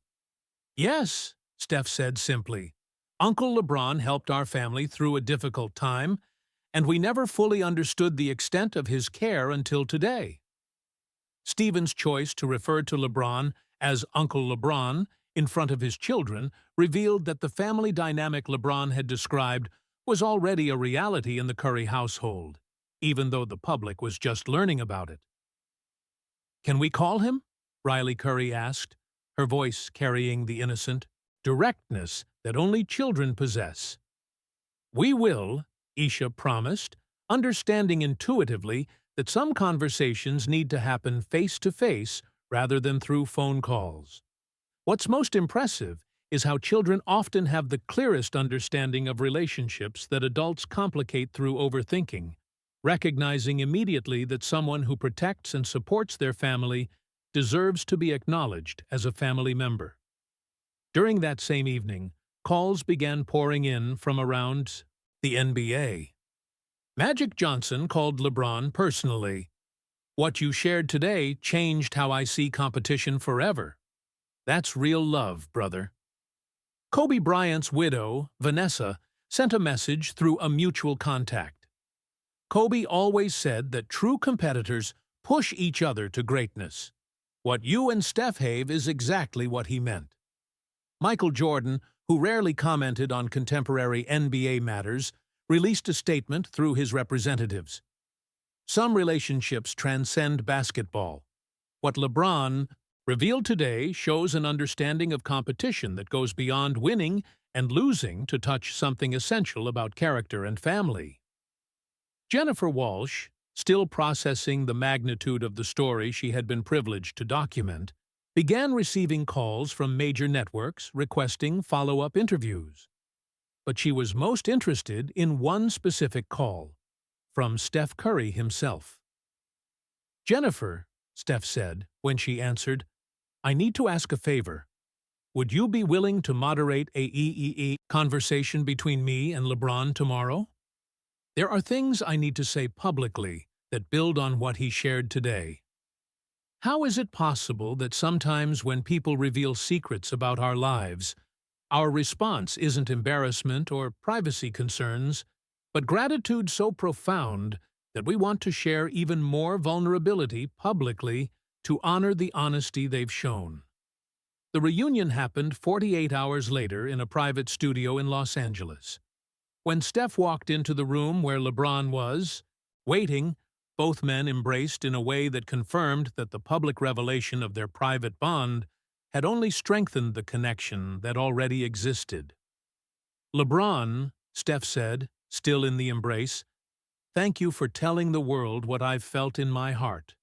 "Yes," Steph said simply. "Uncle LeBron helped our family through a difficult time, and we never fully understood the extent of his care until today." Stephen's choice to refer to LeBron as Uncle LeBron in front of his children revealed that the family dynamic LeBron had described was already a reality in the Curry household, even though the public was just learning about it. "Can we call him?" Riley Curry asked, her voice carrying the innocent directness that only children possess. "We will," Isha promised, understanding intuitively that some conversations need to happen face-to-face rather than through phone calls. What's most impressive is how children often have the clearest understanding of relationships that adults complicate through overthinking, recognizing immediately that someone who protects and supports their family deserves to be acknowledged as a family member. During that same evening, calls began pouring in from around the NBA. Magic Johnson called LeBron personally. "What you shared today changed how I see competition forever. That's real love, brother." Kobe Bryant's widow, Vanessa, sent a message through a mutual contact. "Kobe always said that true competitors push each other to greatness. What you and Steph have is exactly what he meant." Michael Jordan, who rarely commented on contemporary NBA matters, released a statement through his representatives. "Some relationships transcend basketball. What LeBron revealed today shows an understanding of competition that goes beyond winning and losing to touch something essential about character and family." Jennifer Walsh, still processing the magnitude of the story she had been privileged to document, began receiving calls from major networks requesting follow-up interviews. But she was most interested in one specific call, from Steph Curry himself. "Jennifer," Steph said when she answered, "I need to ask a favor. Would you be willing to moderate a conversation between me and LeBron tomorrow? There are things I need to say publicly that build on what he shared today." How is it possible that sometimes when people reveal secrets about our lives, our response isn't embarrassment or privacy concerns, but gratitude so profound that we want to share even more vulnerability publicly to honor the honesty they've shown? The reunion happened 48 hours later in a private studio in Los Angeles. When Steph walked into the room where LeBron was, waiting, both men embraced in a way that confirmed that the public revelation of their private bond had only strengthened the connection that already existed. "LeBron," Steph said, still in the embrace, "thank you for telling the world what I've felt in my heart,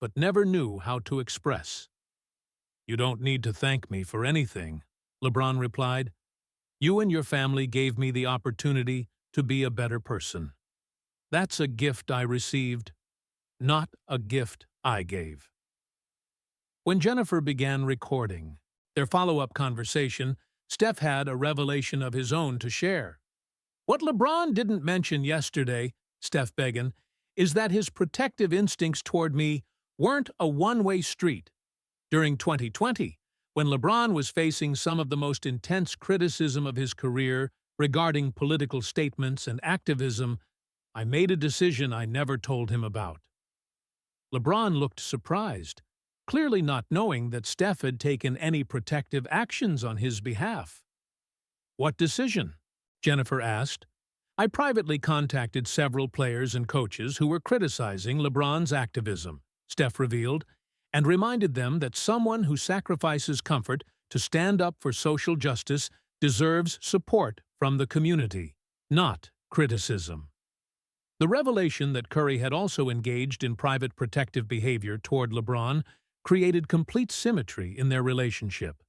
but never knew how to express." "You don't need to thank me for anything," LeBron replied. "You and your family gave me the opportunity to be a better person. That's a gift I received, not a gift I gave." When Jennifer began recording their follow-up conversation, Steph had a revelation of his own to share. "What LeBron didn't mention yesterday," Steph began, "is that his protective instincts toward me weren't a one-way street. During 2020, when LeBron was facing some of the most intense criticism of his career regarding political statements and activism, I made a decision I never told him about." LeBron looked surprised, clearly not knowing that Steph had taken any protective actions on his behalf. "What decision?" Jennifer asked. "I privately contacted several players and coaches who were criticizing LeBron's activism," Steph revealed, "and reminded them that someone who sacrifices comfort to stand up for social justice deserves support from the community, not criticism." The revelation that Curry had also engaged in private protective behavior toward LeBron created complete symmetry in their relationship.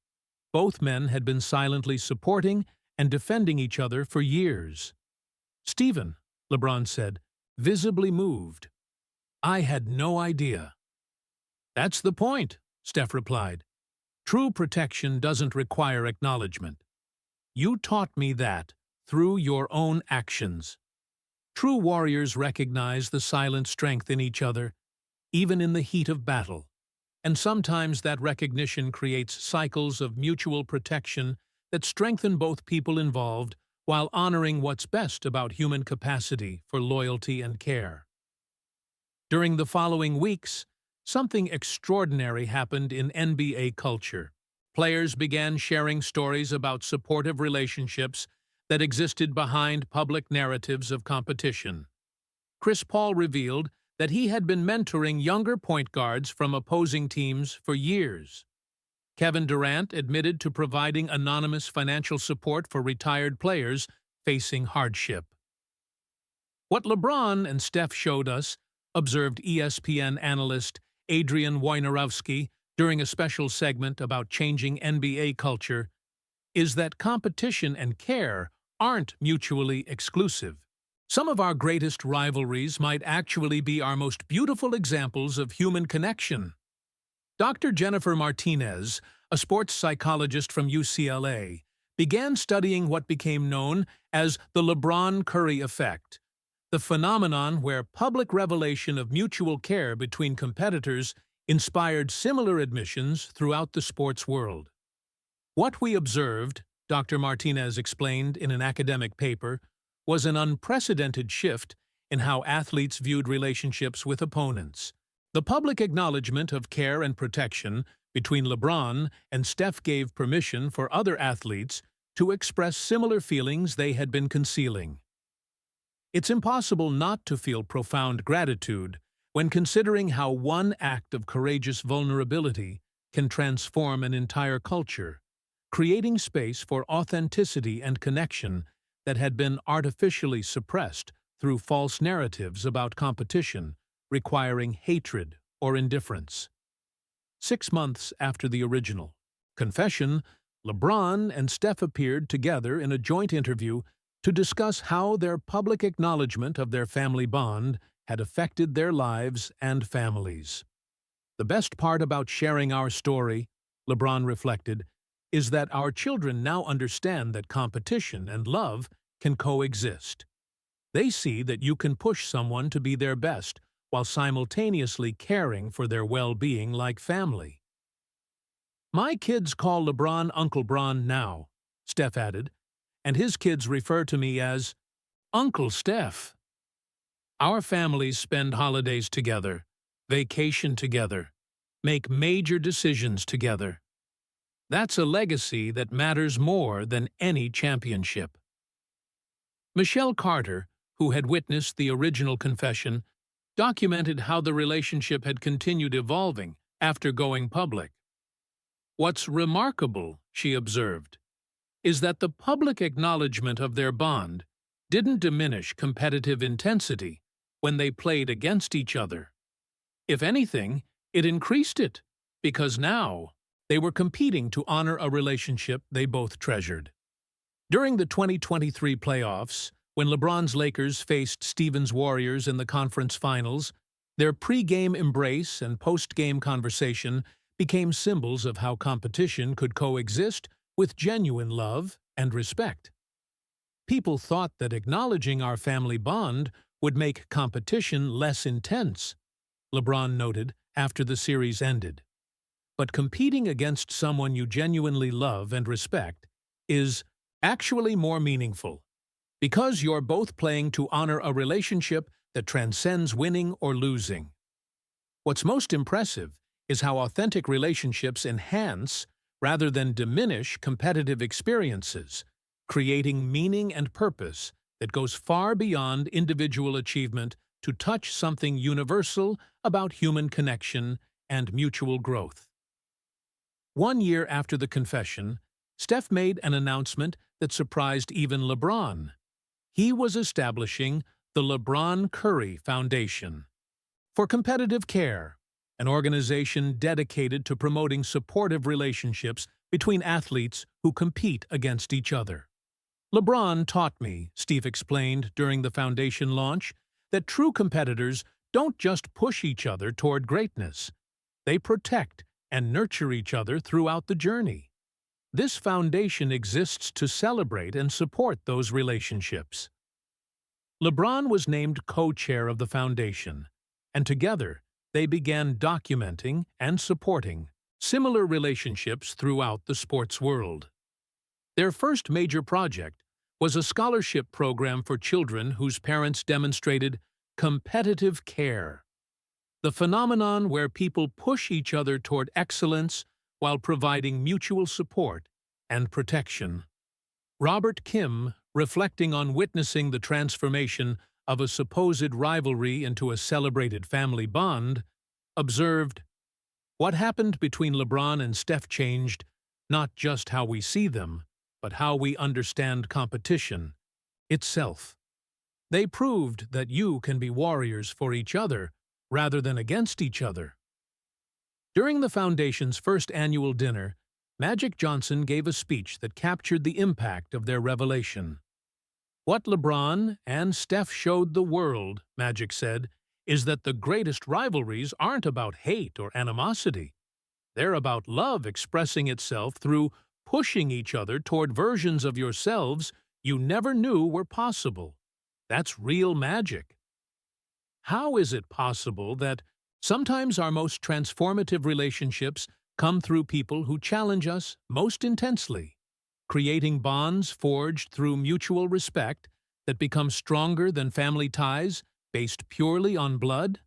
Both men had been silently supporting and defending each other for years. "Stephen," LeBron said, visibly moved, "I had no idea." "That's the point," Steph replied. "True protection doesn't require acknowledgement. You taught me that through your own actions. True warriors recognize the silent strength in each other, even in the heat of battle. And sometimes that recognition creates cycles of mutual protection that strengthen both people involved while honoring what's best about human capacity for loyalty and care." During the following weeks, something extraordinary happened in NBA culture. Players began sharing stories about supportive relationships that existed behind public narratives of competition. Chris Paul revealed that he had been mentoring younger point guards from opposing teams for years. Kevin Durant admitted to providing anonymous financial support for retired players facing hardship. "What LeBron and Steph showed us," observed ESPN analyst Adrian Wojnarowski, during a special segment about changing NBA culture is that competition and care aren't mutually exclusive. Some of our greatest rivalries might actually be our most beautiful examples of human connection. Dr. Jennifer Martinez, a sports psychologist from UCLA, began studying what became known as the LeBron Curry effect, the phenomenon where public revelation of mutual care between competitors inspired similar admissions throughout the sports world. What we observed, Dr. Martinez explained in an academic paper, was an unprecedented shift in how athletes viewed relationships with opponents. The public acknowledgement of care and protection between LeBron and Steph gave permission for other athletes to express similar feelings they had been concealing. It's impossible not to feel profound gratitude when considering how one act of courageous vulnerability can transform an entire culture, creating space for authenticity and connection that had been artificially suppressed through false narratives about competition, requiring hatred or indifference. 6 months after the original confession, LeBron and Steph appeared together in a joint interview to discuss how their public acknowledgement of their family bond had affected their lives and families. The best part about sharing our story, LeBron reflected, is that our children now understand that competition and love can coexist. They see that you can push someone to be their best while simultaneously caring for their well-being like family. "My kids call LeBron Uncle Bron now," Steph added, "and his kids refer to me as Uncle Steph." Our families spend holidays together, vacation together, make major decisions together. That's a legacy that matters more than any championship. Michelle Carter, who had witnessed the original confession, documented how the relationship had continued evolving after going public. "What's remarkable," she observed, "is that the public acknowledgement of their bond didn't diminish competitive intensity when they played against each other. If anything, it increased it, because now they were competing to honor a relationship they both treasured." During the 2023 playoffs, when LeBron's Lakers faced Stephen's Warriors in the conference finals, their pre-game embrace and post-game conversation became symbols of how competition could coexist with genuine love and respect. "People thought that acknowledging our family bond would make competition less intense," LeBron noted after the series ended. "But competing against someone you genuinely love and respect is actually more meaningful, because you're both playing to honor a relationship that transcends winning or losing." What's most impressive is how authentic relationships enhance rather than diminish competitive experiences, creating meaning and purpose that goes far beyond individual achievement to touch something universal about human connection and mutual growth. 1 year after the confession, Steph made an announcement that surprised even LeBron. He was establishing the LeBron Curry Foundation for Competitive Care, an organization dedicated to promoting supportive relationships between athletes who compete against each other. "LeBron taught me," Steve explained during the foundation launch, "that true competitors don't just push each other toward greatness. They protect and nurture each other throughout the journey. This foundation exists to celebrate and support those relationships." LeBron was named co-chair of the foundation, and together they began documenting and supporting similar relationships throughout the sports world. Their first major project was a scholarship program for children whose parents demonstrated competitive care, the phenomenon where people push each other toward excellence while providing mutual support and protection. Robert Kim, reflecting on witnessing the transformation of a supposed rivalry into a celebrated family bond, observed, "What happened between LeBron and Steph changed not just how we see them, but how we understand competition itself. They proved that you can be warriors for each other rather than against each other." During the Foundation's first annual dinner, Magic Johnson gave a speech that captured the impact of their revelation. "What LeBron and Steph showed the world," Magic said, "is that the greatest rivalries aren't about hate or animosity. They're about love expressing itself through pushing each other toward versions of yourselves you never knew were possible. That's real magic." How is it possible that sometimes our most transformative relationships come through people who challenge us most intensely, creating bonds forged through mutual respect that become stronger than family ties based purely on blood?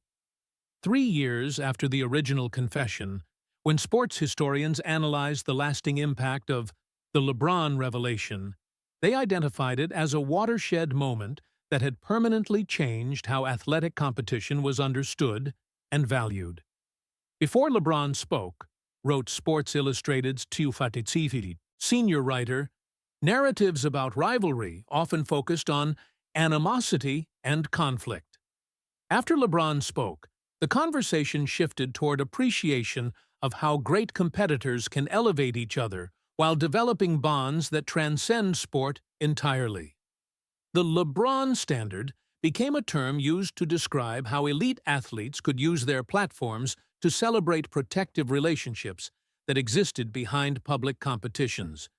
3 years after the original confession, when sports historians analyzed the lasting impact of the LeBron revelation, they identified it as a watershed moment that had permanently changed how athletic competition was understood and valued. Before LeBron spoke, wrote Sports Illustrated's Tiu Fatizifidi, senior writer, narratives about rivalry often focused on animosity and conflict. After LeBron spoke, the conversation shifted toward appreciation of how great competitors can elevate each other while developing bonds that transcend sport entirely. The LeBron standard became a term used to describe how elite athletes could use their platforms to celebrate protective relationships that existed behind public competitions,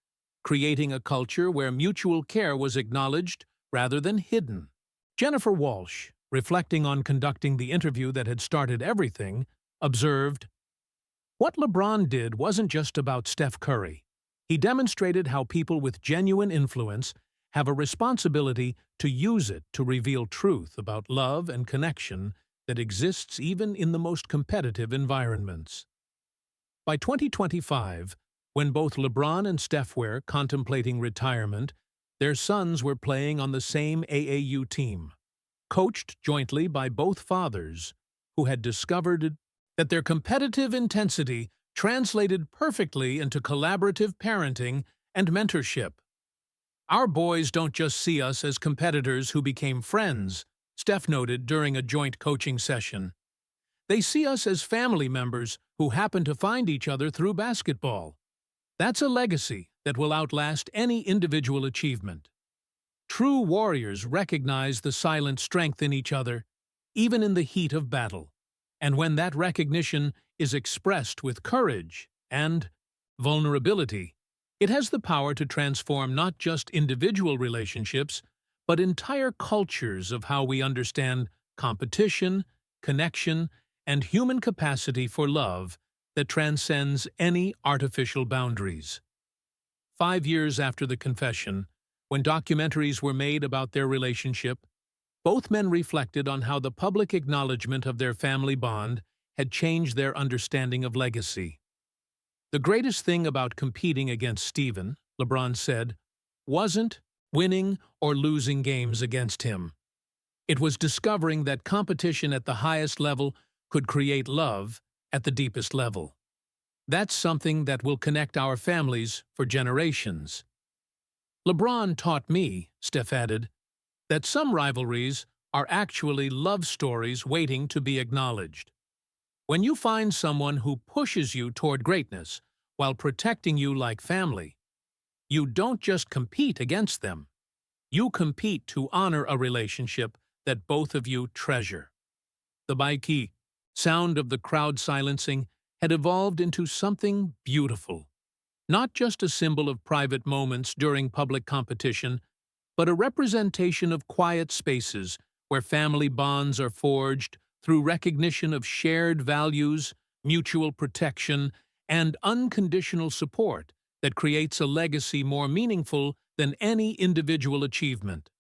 creating a culture where mutual care was acknowledged rather than hidden. Jennifer Walsh, reflecting on conducting the interview that had started everything, observed, "What LeBron did wasn't just about Steph Curry. He demonstrated how people with genuine influence have a responsibility to use it to reveal truth about love and connection that exists even in the most competitive environments." By 2025, when both LeBron and Steph were contemplating retirement, their sons were playing on the same AAU team, coached jointly by both fathers, who had discovered that their competitive intensity translated perfectly into collaborative parenting and mentorship. "Our boys don't just see us as competitors who became friends," Steph noted during a joint coaching session. "They see us as family members who happen to find each other through basketball. That's a legacy that will outlast any individual achievement." True warriors recognize the silent strength in each other, even in the heat of battle. And when that recognition is expressed with courage and vulnerability, it has the power to transform not just individual relationships, but entire cultures of how we understand competition, connection, and human capacity for love that transcends any artificial boundaries. 5 years after the confession, when documentaries were made about their relationship, both men reflected on how the public acknowledgement of their family bond had changed their understanding of legacy. "The greatest thing about competing against Steven," LeBron said, "wasn't winning or losing games against him. It was discovering that competition at the highest level could create love at the deepest level. That's something that will connect our families for generations." "LeBron taught me," Steph added, "that some rivalries are actually love stories waiting to be acknowledged. When you find someone who pushes you toward greatness while protecting you like family, you don't just compete against them. You compete to honor a relationship that both of you treasure." The Baiki, sound of the crowd silencing, had evolved into something beautiful. Not just a symbol of private moments during public competition, but a representation of quiet spaces where family bonds are forged through recognition of shared values, mutual protection, and unconditional support that creates a legacy more meaningful than any individual achievement.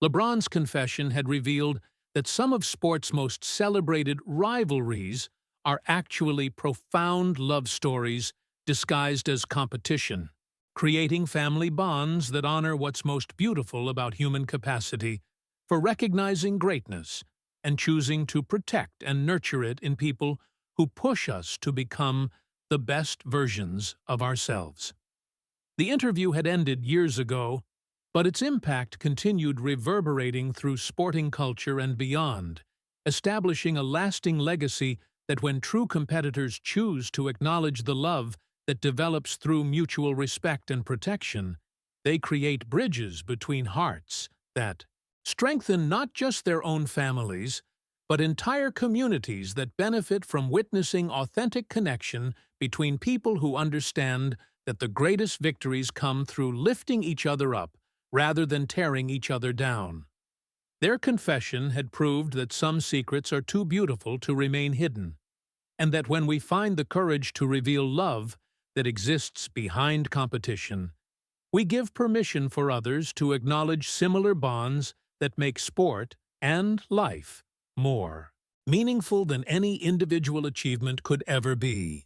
LeBron's confession had revealed that some of sport's most celebrated rivalries are actually profound love stories disguised as competition, creating family bonds that honor what's most beautiful about human capacity for recognizing greatness and choosing to protect and nurture it in people who push us to become the best versions of ourselves. The interview had ended years ago, but its impact continued reverberating through sporting culture and beyond, establishing a lasting legacy that when true competitors choose to acknowledge the love that develops through mutual respect and protection, they create bridges between hearts that strengthen not just their own families, but entire communities that benefit from witnessing authentic connection between people who understand that the greatest victories come through lifting each other up rather than tearing each other down. Their confession had proved that some secrets are too beautiful to remain hidden, and that when we find the courage to reveal love that exists behind competition, we give permission for others to acknowledge similar bonds that make sport and life more meaningful than any individual achievement could ever be.